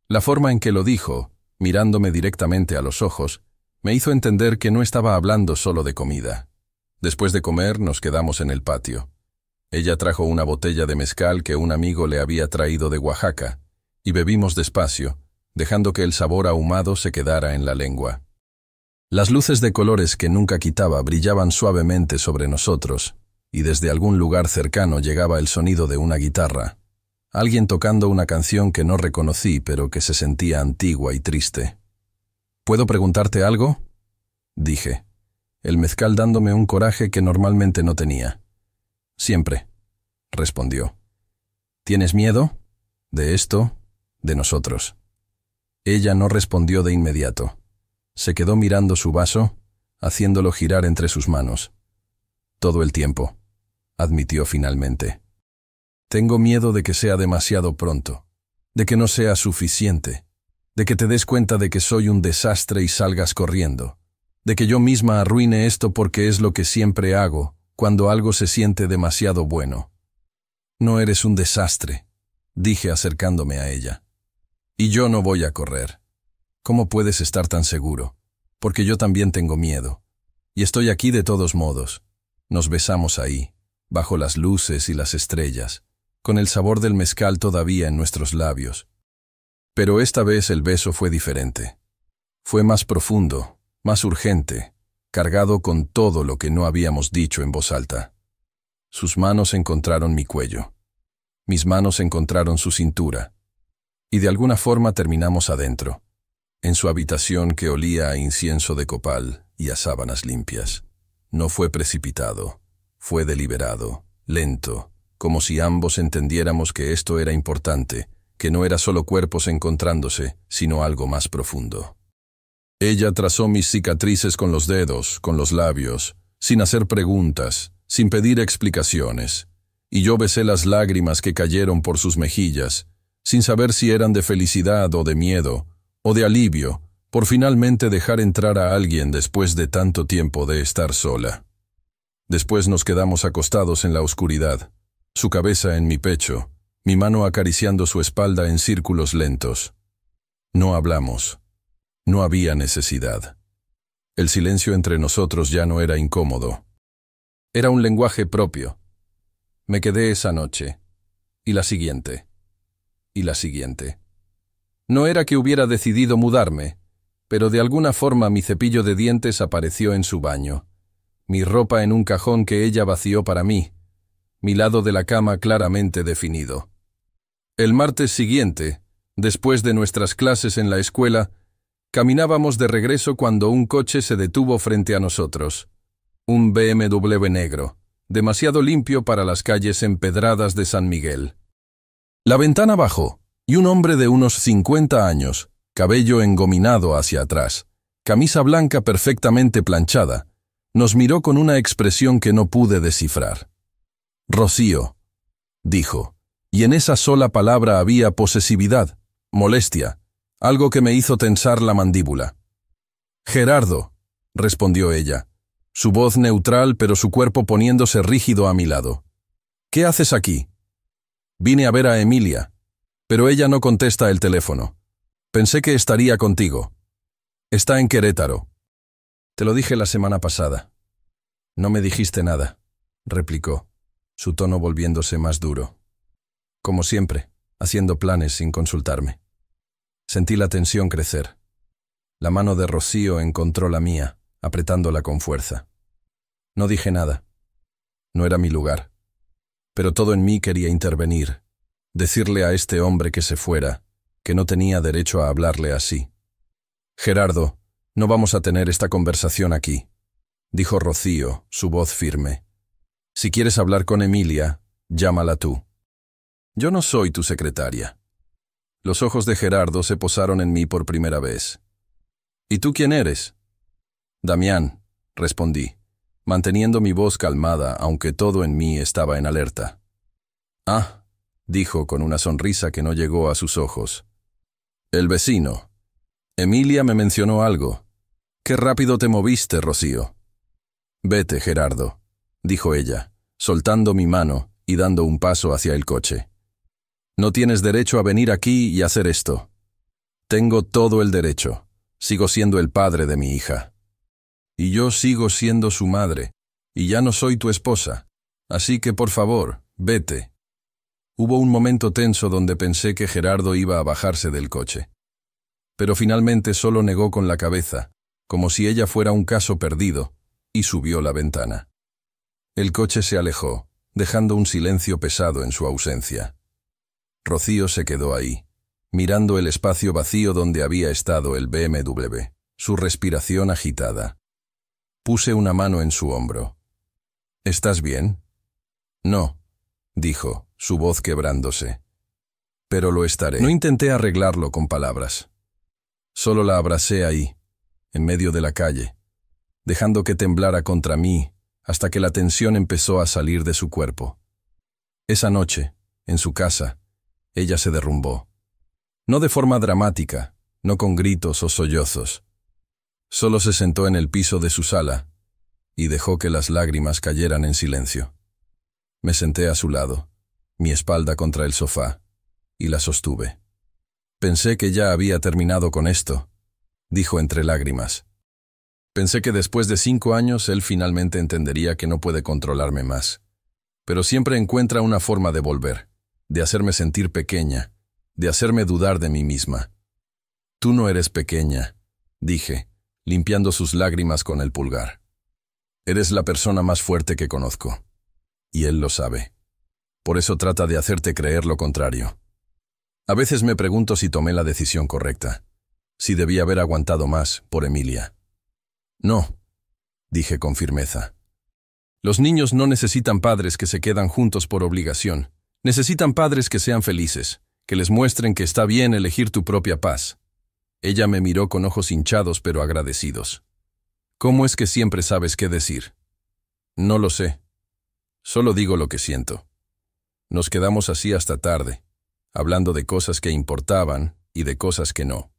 La forma en que lo dijo, mirándome directamente a los ojos, me hizo entender que no estaba hablando solo de comida. Después de comer nos quedamos en el patio. Ella trajo una botella de mezcal que un amigo le había traído de Oaxaca, y bebimos despacio, dejando que el sabor ahumado se quedara en la lengua. Las luces de colores que nunca quitaba brillaban suavemente sobre nosotros, y desde algún lugar cercano llegaba el sonido de una guitarra. Alguien tocando una canción que no reconocí, pero que se sentía antigua y triste. «¿Puedo preguntarte algo?», dije, el mezcal dándome un coraje que normalmente no tenía. «Siempre», respondió. «¿Tienes miedo? ¿De esto? ¿De nosotros?». Ella no respondió de inmediato. Se quedó mirando su vaso, haciéndolo girar entre sus manos. «Todo el tiempo», admitió finalmente. «Tengo miedo de que sea demasiado pronto, de que no sea suficiente, de que te des cuenta de que soy un desastre y salgas corriendo, de que yo misma arruine esto porque es lo que siempre hago cuando algo se siente demasiado bueno». «No eres un desastre», dije acercándome a ella. «Y yo no voy a correr. ¿Cómo puedes estar tan seguro? Porque yo también tengo miedo. Y estoy aquí de todos modos». Nos besamos ahí, bajo las luces y las estrellas, con el sabor del mezcal todavía en nuestros labios. Pero esta vez el beso fue diferente. Fue más profundo, más urgente, cargado con todo lo que no habíamos dicho en voz alta. Sus manos encontraron mi cuello. Mis manos encontraron su cintura. Y de alguna forma terminamos adentro, en su habitación que olía a incienso de copal y a sábanas limpias. No fue precipitado, fue deliberado, lento, como si ambos entendiéramos que esto era importante, que no era solo cuerpos encontrándose, sino algo más profundo. Ella trazó mis cicatrices con los dedos, con los labios, sin hacer preguntas, sin pedir explicaciones, y yo besé las lágrimas que cayeron por sus mejillas, sin saber si eran de felicidad o de miedo, o de alivio, por finalmente dejar entrar a alguien después de tanto tiempo de estar sola. Después nos quedamos acostados en la oscuridad, su cabeza en mi pecho, mi mano acariciando su espalda en círculos lentos. No hablamos. No había necesidad. El silencio entre nosotros ya no era incómodo. Era un lenguaje propio. Me quedé esa noche, y la siguiente, y la siguiente. No era que hubiera decidido mudarme, pero de alguna forma mi cepillo de dientes apareció en su baño, mi ropa en un cajón que ella vació para mí, mi lado de la cama claramente definido. El martes siguiente, después de nuestras clases en la escuela, caminábamos de regreso cuando un coche se detuvo frente a nosotros. Un BMW negro, demasiado limpio para las calles empedradas de San Miguel. La ventana bajó, y un hombre de unos 50 años, cabello engominado hacia atrás, camisa blanca perfectamente planchada, nos miró con una expresión que no pude descifrar. «Rocío», dijo, y en esa sola palabra había posesividad, molestia, algo que me hizo tensar la mandíbula. «Gerardo», respondió ella, su voz neutral pero su cuerpo poniéndose rígido a mi lado. «¿Qué haces aquí?» «Vine a ver a Emilia, pero ella no contesta el teléfono. Pensé que estaría contigo. Está en Querétaro». «Te lo dije la semana pasada». «No me dijiste nada», replicó, su tono volviéndose más duro. Como siempre, haciendo planes sin consultarme. Sentí la tensión crecer. La mano de Rocío encontró la mía, apretándola con fuerza. No dije nada. No era mi lugar. Pero todo en mí quería intervenir, decirle a este hombre que se fuera, que no tenía derecho a hablarle así. «Gerardo, no vamos a tener esta conversación aquí», dijo Rocío, su voz firme. «Si quieres hablar con Emilia, llámala tú. Yo no soy tu secretaria». Los ojos de Gerardo se posaron en mí por primera vez. «¿Y tú quién eres?» «Damián», respondí, manteniendo mi voz calmada, aunque todo en mí estaba en alerta. «Ah», dijo con una sonrisa que no llegó a sus ojos. «El vecino. Emilia me mencionó algo. Qué rápido te moviste, Rocío». «Vete, Gerardo», dijo ella, soltando mi mano y dando un paso hacia el coche. «No tienes derecho a venir aquí y hacer esto». «Tengo todo el derecho. Sigo siendo el padre de mi hija». «Y yo sigo siendo su madre, y ya no soy tu esposa. Así que, por favor, vete». Hubo un momento tenso donde pensé que Gerardo iba a bajarse del coche. Pero finalmente solo negó con la cabeza, como si ella fuera un caso perdido, y subió la ventana. El coche se alejó, dejando un silencio pesado en su ausencia. Rocío se quedó ahí, mirando el espacio vacío donde había estado el BMW, su respiración agitada. Puse una mano en su hombro. «¿Estás bien?» «No», dijo, su voz quebrándose. «Pero lo estaré». No intenté arreglarlo con palabras. Solo la abracé ahí, en medio de la calle, dejando que temblara contra mí hasta que la tensión empezó a salir de su cuerpo. Esa noche, en su casa, ella se derrumbó. No de forma dramática, no con gritos o sollozos. Solo se sentó en el piso de su sala y dejó que las lágrimas cayeran en silencio. Me senté a su lado, mi espalda contra el sofá, y la sostuve. «Pensé que ya había terminado con esto», dijo entre lágrimas. «Pensé que después de 5 años él finalmente entendería que no puede controlarme más. Pero siempre encuentra una forma de volver, de hacerme sentir pequeña, de hacerme dudar de mí misma». «Tú no eres pequeña», dije, limpiando sus lágrimas con el pulgar. «Eres la persona más fuerte que conozco. Y él lo sabe. Por eso trata de hacerte creer lo contrario. A veces me pregunto si tomé la decisión correcta, si debí haber aguantado más por Emilia». «No», dije con firmeza. «Los niños no necesitan padres que se quedan juntos por obligación. Necesitan padres que sean felices, que les muestren que está bien elegir tu propia paz». Ella me miró con ojos hinchados pero agradecidos. «¿Cómo es que siempre sabes qué decir?» «No lo sé. Solo digo lo que siento». Nos quedamos así hasta tarde, hablando de cosas que importaban y de cosas que no.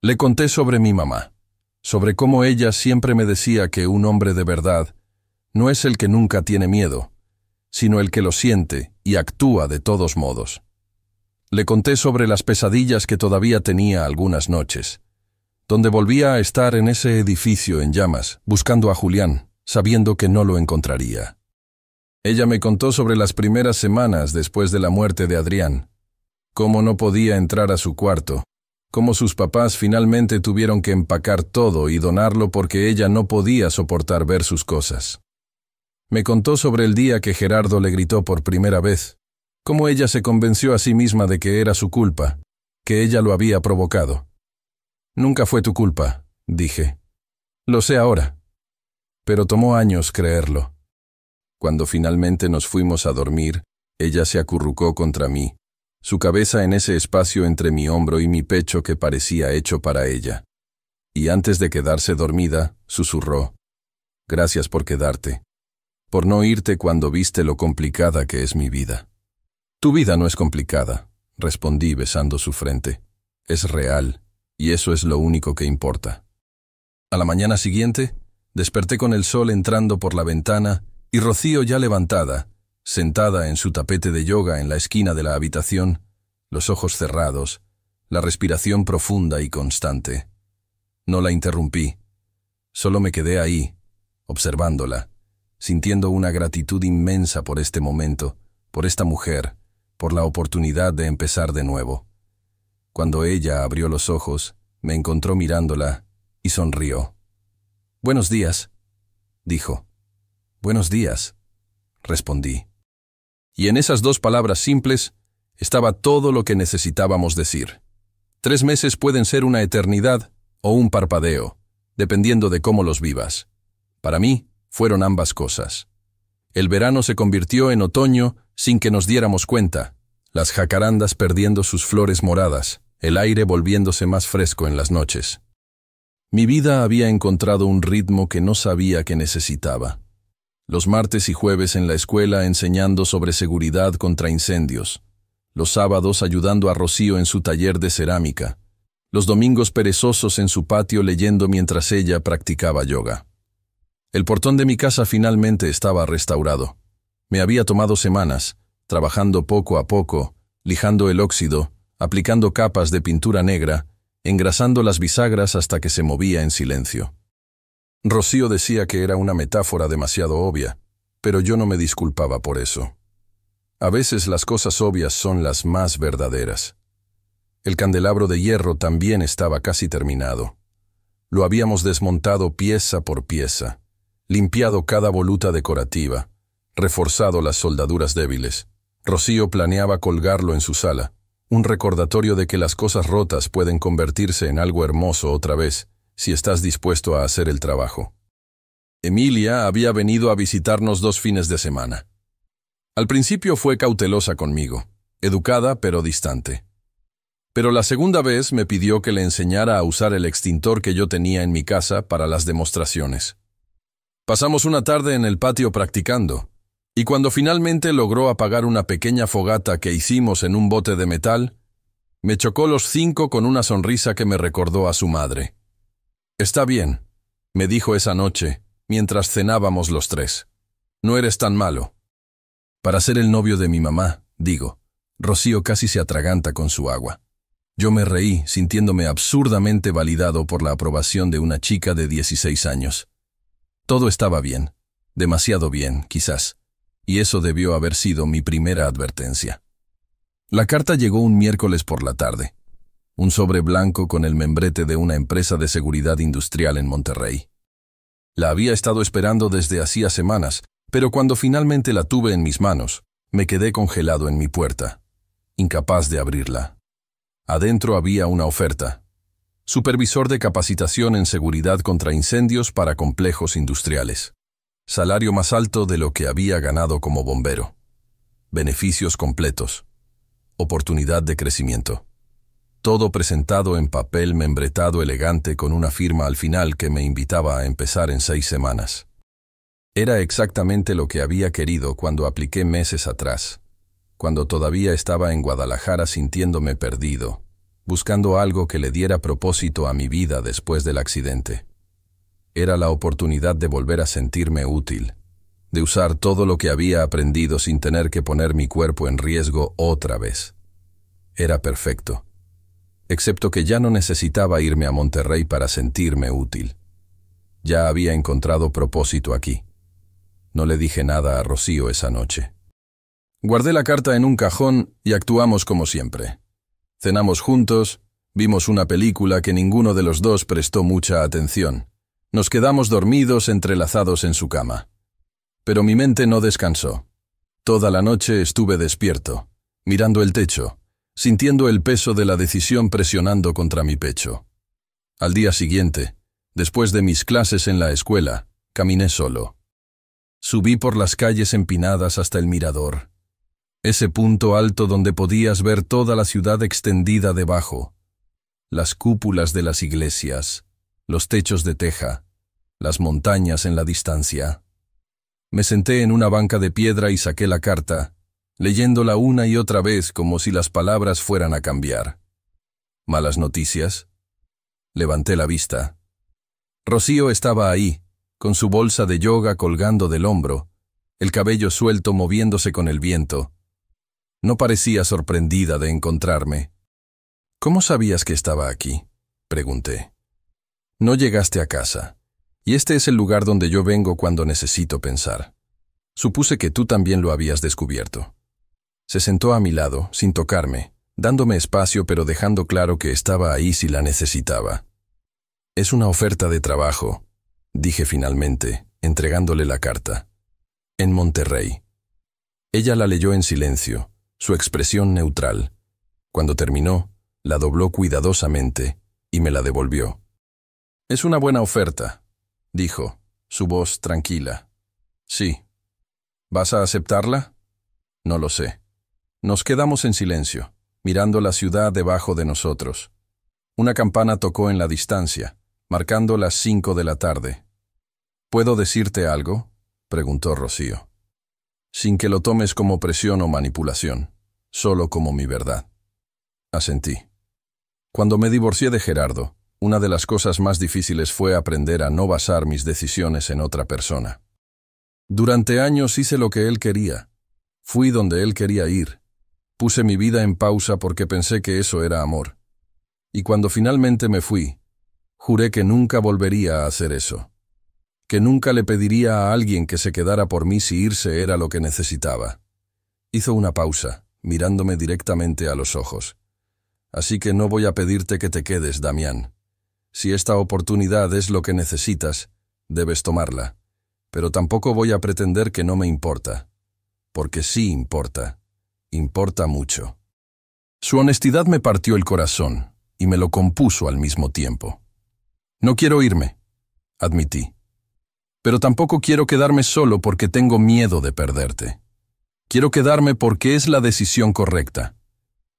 Le conté sobre mi mamá, sobre cómo ella siempre me decía que un hombre de verdad no es el que nunca tiene miedo, sino el que lo siente y actúa de todos modos. Le conté sobre las pesadillas que todavía tenía algunas noches, donde volvía a estar en ese edificio en llamas, buscando a Julián, sabiendo que no lo encontraría. Ella me contó sobre las primeras semanas después de la muerte de Adrián, cómo no podía entrar a su cuarto, cómo sus papás finalmente tuvieron que empacar todo y donarlo porque ella no podía soportar ver sus cosas. Me contó sobre el día que Gerardo le gritó por primera vez, cómo ella se convenció a sí misma de que era su culpa, que ella lo había provocado. Nunca fue tu culpa, dije. Lo sé ahora. Pero tomó años creerlo. Cuando finalmente nos fuimos a dormir, ella se acurrucó contra mí, su cabeza en ese espacio entre mi hombro y mi pecho que parecía hecho para ella. Y antes de quedarse dormida, susurró, «Gracias por quedarte, por no irte cuando viste lo complicada que es mi vida». «Tu vida no es complicada», respondí besando su frente. «Es real, y eso es lo único que importa». A la mañana siguiente, desperté con el sol entrando por la ventana y Rocío ya levantada, sentada en su tapete de yoga en la esquina de la habitación, los ojos cerrados, la respiración profunda y constante. No la interrumpí, solo me quedé ahí, observándola, sintiendo una gratitud inmensa por este momento, por esta mujer, por la oportunidad de empezar de nuevo. Cuando ella abrió los ojos, me encontró mirándola y sonrió. «Buenos días», dijo. «Buenos días», respondí. Y en esas dos palabras simples estaba todo lo que necesitábamos decir. 3 meses pueden ser una eternidad o un parpadeo, dependiendo de cómo los vivas. Para mí, fueron ambas cosas. El verano se convirtió en otoño sin que nos diéramos cuenta, las jacarandas perdiendo sus flores moradas, el aire volviéndose más fresco en las noches. Mi vida había encontrado un ritmo que no sabía que necesitaba. Los martes y jueves en la escuela enseñando sobre seguridad contra incendios, los sábados ayudando a Rocío en su taller de cerámica, los domingos perezosos en su patio leyendo mientras ella practicaba yoga. El portón de mi casa finalmente estaba restaurado. Me había tomado semanas, trabajando poco a poco, lijando el óxido, aplicando capas de pintura negra, engrasando las bisagras hasta que se movía en silencio. Rocío decía que era una metáfora demasiado obvia, pero yo no me disculpaba por eso. A veces las cosas obvias son las más verdaderas. El candelabro de hierro también estaba casi terminado. Lo habíamos desmontado pieza por pieza, limpiado cada voluta decorativa, reforzado las soldaduras débiles. Rocío planeaba colgarlo en su sala, un recordatorio de que las cosas rotas pueden convertirse en algo hermoso otra vez, si estás dispuesto a hacer el trabajo. Emilia había venido a visitarnos 2 fines de semana. Al principio fue cautelosa conmigo, educada pero distante. Pero la segunda vez me pidió que le enseñara a usar el extintor que yo tenía en mi casa para las demostraciones. Pasamos una tarde en el patio practicando, y cuando finalmente logró apagar una pequeña fogata que hicimos en un bote de metal, me chocó los 5 con una sonrisa que me recordó a su madre. «Está bien», me dijo esa noche, mientras cenábamos los 3. «No eres tan malo». Para ser el novio de mi mamá, digo, Rocío casi se atraganta con su agua. Yo me reí, sintiéndome absurdamente validado por la aprobación de una chica de 16 años. Todo estaba bien, demasiado bien, quizás, y eso debió haber sido mi primera advertencia. La carta llegó un miércoles por la tarde. Un sobre blanco con el membrete de una empresa de seguridad industrial en Monterrey. La había estado esperando desde hacía semanas, pero cuando finalmente la tuve en mis manos, me quedé congelado en mi puerta, incapaz de abrirla. Adentro había una oferta. Supervisor de capacitación en seguridad contra incendios para complejos industriales. Salario más alto de lo que había ganado como bombero. Beneficios completos. Oportunidad de crecimiento. Todo presentado en papel membretado elegante con una firma al final que me invitaba a empezar en 6 semanas. Era exactamente lo que había querido cuando apliqué meses atrás, cuando todavía estaba en Guadalajara sintiéndome perdido, buscando algo que le diera propósito a mi vida después del accidente. Era la oportunidad de volver a sentirme útil, de usar todo lo que había aprendido sin tener que poner mi cuerpo en riesgo otra vez. Era perfecto. Excepto que ya no necesitaba irme a Monterrey para sentirme útil. Ya había encontrado propósito aquí. No le dije nada a Rocío esa noche. Guardé la carta en un cajón y actuamos como siempre. Cenamos juntos, Vimos una película que ninguno de los dos prestó mucha atención. Nos quedamos dormidos entrelazados en su cama. Pero mi mente no descansó. Toda la noche estuve despierto, mirando el techo, sintiendo el peso de la decisión presionando contra mi pecho. Al día siguiente, después de mis clases en la escuela, caminé solo. Subí por las calles empinadas hasta el mirador, ese punto alto donde podías ver toda la ciudad extendida debajo, las cúpulas de las iglesias, los techos de teja, las montañas en la distancia. Me senté en una banca de piedra y saqué la carta, leyéndola una y otra vez como si las palabras fueran a cambiar. ¿Malas noticias? Levanté la vista. Rocío estaba ahí, con su bolsa de yoga colgando del hombro, el cabello suelto moviéndose con el viento. No parecía sorprendida de encontrarme. ¿Cómo sabías que estaba aquí?, pregunté. No llegaste a casa, y este es el lugar donde yo vengo cuando necesito pensar. Supuse que tú también lo habías descubierto. Se sentó a mi lado, sin tocarme, dándome espacio pero dejando claro que estaba ahí si la necesitaba. Es una oferta de trabajo, dije finalmente, entregándole la carta. En Monterrey. Ella la leyó en silencio, su expresión neutral. Cuando terminó, la dobló cuidadosamente y me la devolvió. Es una buena oferta, dijo, su voz tranquila. Sí. ¿Vas a aceptarla? No lo sé. Nos quedamos en silencio, mirando la ciudad debajo de nosotros. Una campana tocó en la distancia, marcando las 5 de la tarde. ¿Puedo decirte algo?, preguntó Rocío. Sin que lo tomes como presión o manipulación, solo como mi verdad. Asentí. Cuando me divorcié de Gerardo, una de las cosas más difíciles fue aprender a no basar mis decisiones en otra persona. Durante años hice lo que él quería. Fui donde él quería ir. Puse mi vida en pausa porque pensé que eso era amor. Y cuando finalmente me fui, juré que nunca volvería a hacer eso. Que nunca le pediría a alguien que se quedara por mí si irse era lo que necesitaba. Hizo una pausa, mirándome directamente a los ojos. Así que no voy a pedirte que te quedes, Damián. Si esta oportunidad es lo que necesitas, debes tomarla. Pero tampoco voy a pretender que no me importa. Porque sí importa. Importa mucho. Su honestidad me partió el corazón y me lo compuso al mismo tiempo. No quiero irme, admití. Pero tampoco quiero quedarme solo porque tengo miedo de perderte. Quiero quedarme porque es la decisión correcta.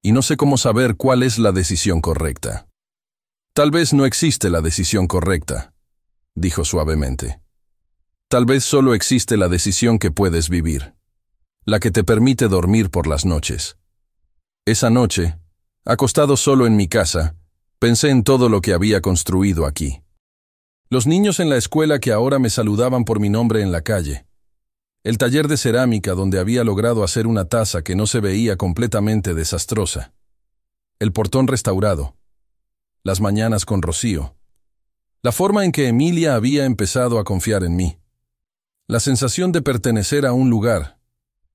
Y no sé cómo saber cuál es la decisión correcta. Tal vez no existe la decisión correcta, dijo suavemente. Tal vez solo existe la decisión que puedes vivir, la que te permite dormir por las noches. Esa noche, acostado solo en mi casa, pensé en todo lo que había construido aquí. Los niños en la escuela que ahora me saludaban por mi nombre en la calle. El taller de cerámica donde había logrado hacer una taza que no se veía completamente desastrosa. El portón restaurado. Las mañanas con Rocío. La forma en que Emilia había empezado a confiar en mí. La sensación de pertenecer a un lugar,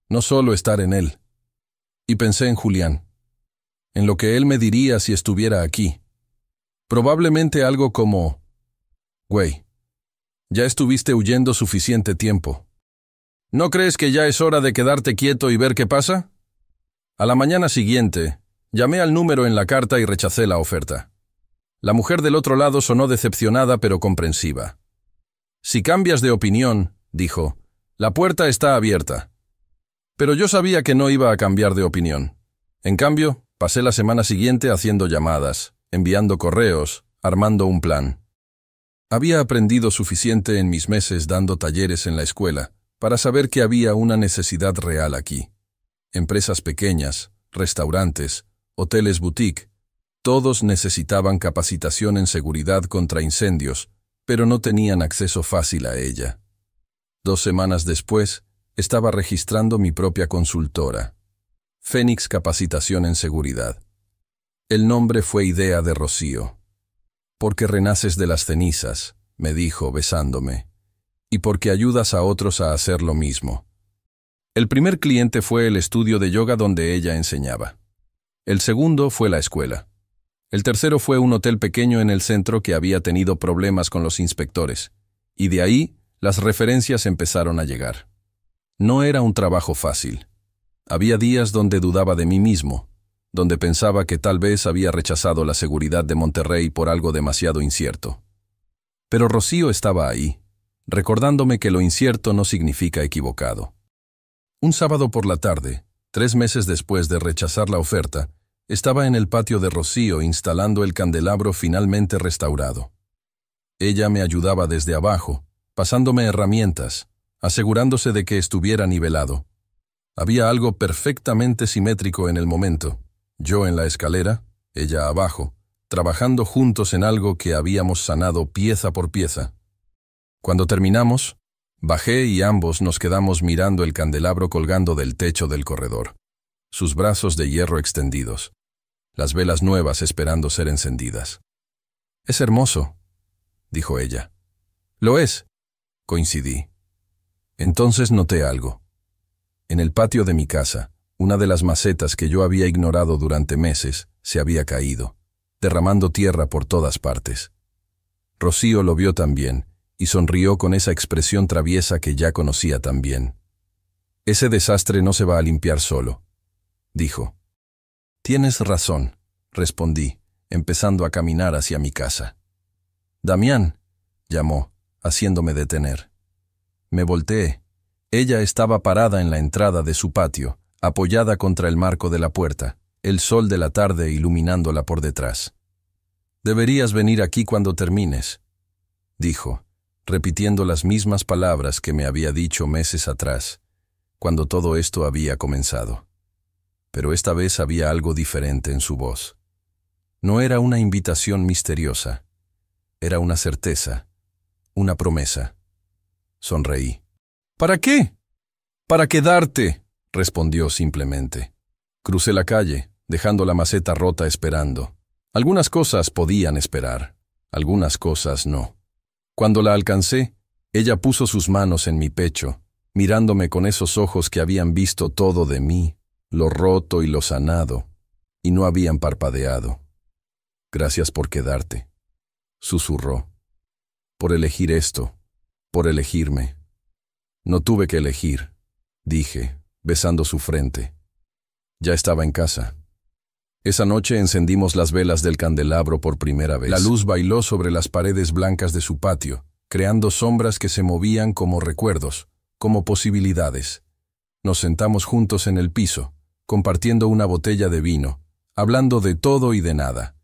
no solo estar en él. Y pensé en Julián. En lo que él me diría si estuviera aquí. Probablemente algo como: güey, ya estuviste huyendo suficiente tiempo. ¿No crees que ya es hora de quedarte quieto y ver qué pasa? A la mañana siguiente, llamé al número en la carta y rechacé la oferta. La mujer del otro lado sonó decepcionada pero comprensiva. Si cambias de opinión, dijo, la puerta está abierta. Pero yo sabía que no iba a cambiar de opinión. En cambio, pasé la semana siguiente haciendo llamadas, enviando correos, armando un plan. Había aprendido suficiente en mis meses dando talleres en la escuela para saber que había una necesidad real aquí. Empresas pequeñas, restaurantes, hoteles boutique, todos necesitaban capacitación en seguridad contra incendios, pero no tenían acceso fácil a ella. 2 semanas después, estaba registrando mi propia consultora, Fénix Capacitación en Seguridad. El nombre fue idea de Rocío. Porque renaces de las cenizas, me dijo besándome, y porque ayudas a otros a hacer lo mismo. El primer cliente fue el estudio de yoga donde ella enseñaba. El segundo fue la escuela. El tercero fue un hotel pequeño en el centro que había tenido problemas con los inspectores, y de ahí las referencias empezaron a llegar. No era un trabajo fácil. Había días donde dudaba de mí mismo, donde pensaba que tal vez había rechazado la seguridad de Monterrey por algo demasiado incierto. Pero Rocío estaba ahí, recordándome que lo incierto no significa equivocado. Un sábado por la tarde, 3 meses después de rechazar la oferta, estaba en el patio de Rocío instalando el candelabro finalmente restaurado. Ella me ayudaba desde abajo, pasándome herramientas, asegurándose de que estuviera nivelado. Había algo perfectamente simétrico en el momento, yo en la escalera, ella abajo, trabajando juntos en algo que habíamos sanado pieza por pieza. Cuando terminamos, bajé y ambos nos quedamos mirando el candelabro colgando del techo del corredor, sus brazos de hierro extendidos, las velas nuevas esperando ser encendidas. «Es hermoso», dijo ella. «Lo es», coincidí. Entonces noté algo. En el patio de mi casa, una de las macetas que yo había ignorado durante meses se había caído, derramando tierra por todas partes. Rocío lo vio también y sonrió con esa expresión traviesa que ya conocía tan bien. «Ese desastre no se va a limpiar solo», dijo. «Tienes razón», respondí, empezando a caminar hacia mi casa. «Damián», llamó, haciéndome detener. Me volteé. Ella estaba parada en la entrada de su patio, apoyada contra el marco de la puerta, el sol de la tarde iluminándola por detrás. «Deberías venir aquí cuando termines», dijo, repitiendo las mismas palabras que me había dicho meses atrás, cuando todo esto había comenzado. Pero esta vez había algo diferente en su voz. No era una invitación misteriosa, era una certeza, una promesa. Sonreí. «¿Para qué?» «Para quedarte», respondió simplemente. Crucé la calle, dejando la maceta rota esperando. Algunas cosas podían esperar, algunas cosas no. Cuando la alcancé, ella puso sus manos en mi pecho, mirándome con esos ojos que habían visto todo de mí, lo roto y lo sanado, y no habían parpadeado. «Gracias por quedarte», susurró. «Por elegir esto, por elegirme». «No tuve que elegir», dije, besando su frente. Ya estaba en casa. Esa noche encendimos las velas del candelabro por primera vez. La luz bailó sobre las paredes blancas de su patio, creando sombras que se movían como recuerdos, como posibilidades. Nos sentamos juntos en el piso, compartiendo una botella de vino, hablando de todo y de nada.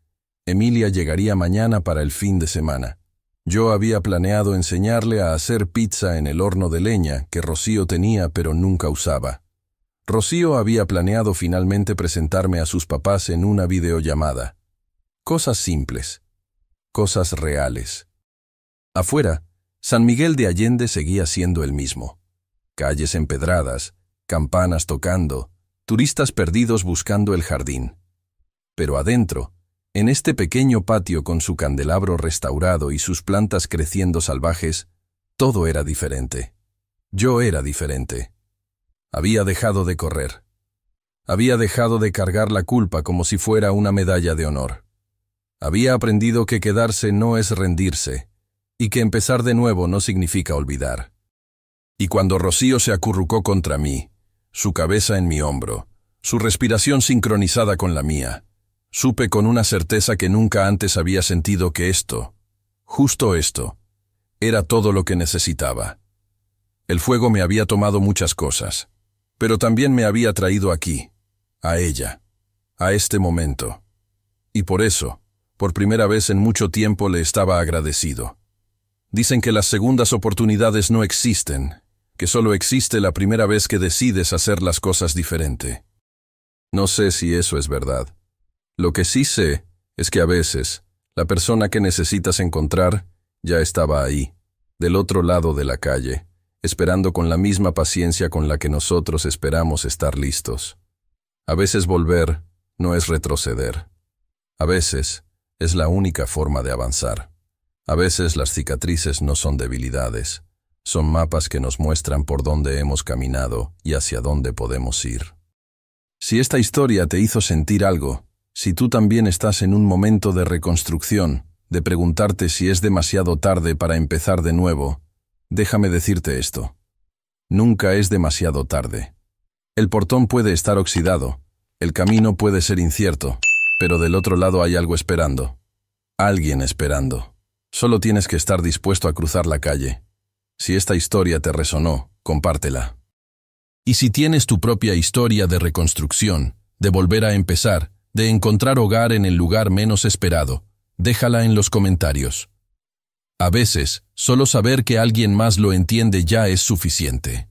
Emilia llegaría mañana para el fin de semana. Yo había planeado enseñarle a hacer pizza en el horno de leña que Rocío tenía pero nunca usaba. Rocío había planeado finalmente presentarme a sus papás en una videollamada. Cosas simples. Cosas reales. Afuera, San Miguel de Allende seguía siendo el mismo. Calles empedradas, campanas tocando, turistas perdidos buscando el jardín. Pero adentro, en este pequeño patio con su candelabro restaurado y sus plantas creciendo salvajes, todo era diferente. Yo era diferente. Había dejado de correr. Había dejado de cargar la culpa como si fuera una medalla de honor. Había aprendido que quedarse no es rendirse, y que empezar de nuevo no significa olvidar. Y cuando Rocío se acurrucó contra mí, su cabeza en mi hombro, su respiración sincronizada con la mía, supe con una certeza que nunca antes había sentido que esto, justo esto, era todo lo que necesitaba. El fuego me había tomado muchas cosas, pero también me había traído aquí, a ella, a este momento. Y por eso, por primera vez en mucho tiempo le estaba agradecido. Dicen que las segundas oportunidades no existen, que solo existe la primera vez que decides hacer las cosas diferente. No sé si eso es verdad. Lo que sí sé es que a veces, la persona que necesitas encontrar ya estaba ahí, del otro lado de la calle, esperando con la misma paciencia con la que nosotros esperamos estar listos. A veces volver no es retroceder. A veces es la única forma de avanzar. A veces las cicatrices no son debilidades, son mapas que nos muestran por dónde hemos caminado y hacia dónde podemos ir. Si esta historia te hizo sentir algo, Si tú también estás en un momento de reconstrucción, de preguntarte si es demasiado tarde para empezar de nuevo, déjame decirte esto. Nunca es demasiado tarde. El portón puede estar oxidado, el camino puede ser incierto, pero del otro lado hay algo esperando. Alguien esperando. Solo tienes que estar dispuesto a cruzar la calle. Si esta historia te resonó, compártela. Y si tienes tu propia historia de reconstrucción, de volver a empezar, de encontrar hogar en el lugar menos esperado, déjala en los comentarios. A veces, solo saber que alguien más lo entiende ya es suficiente.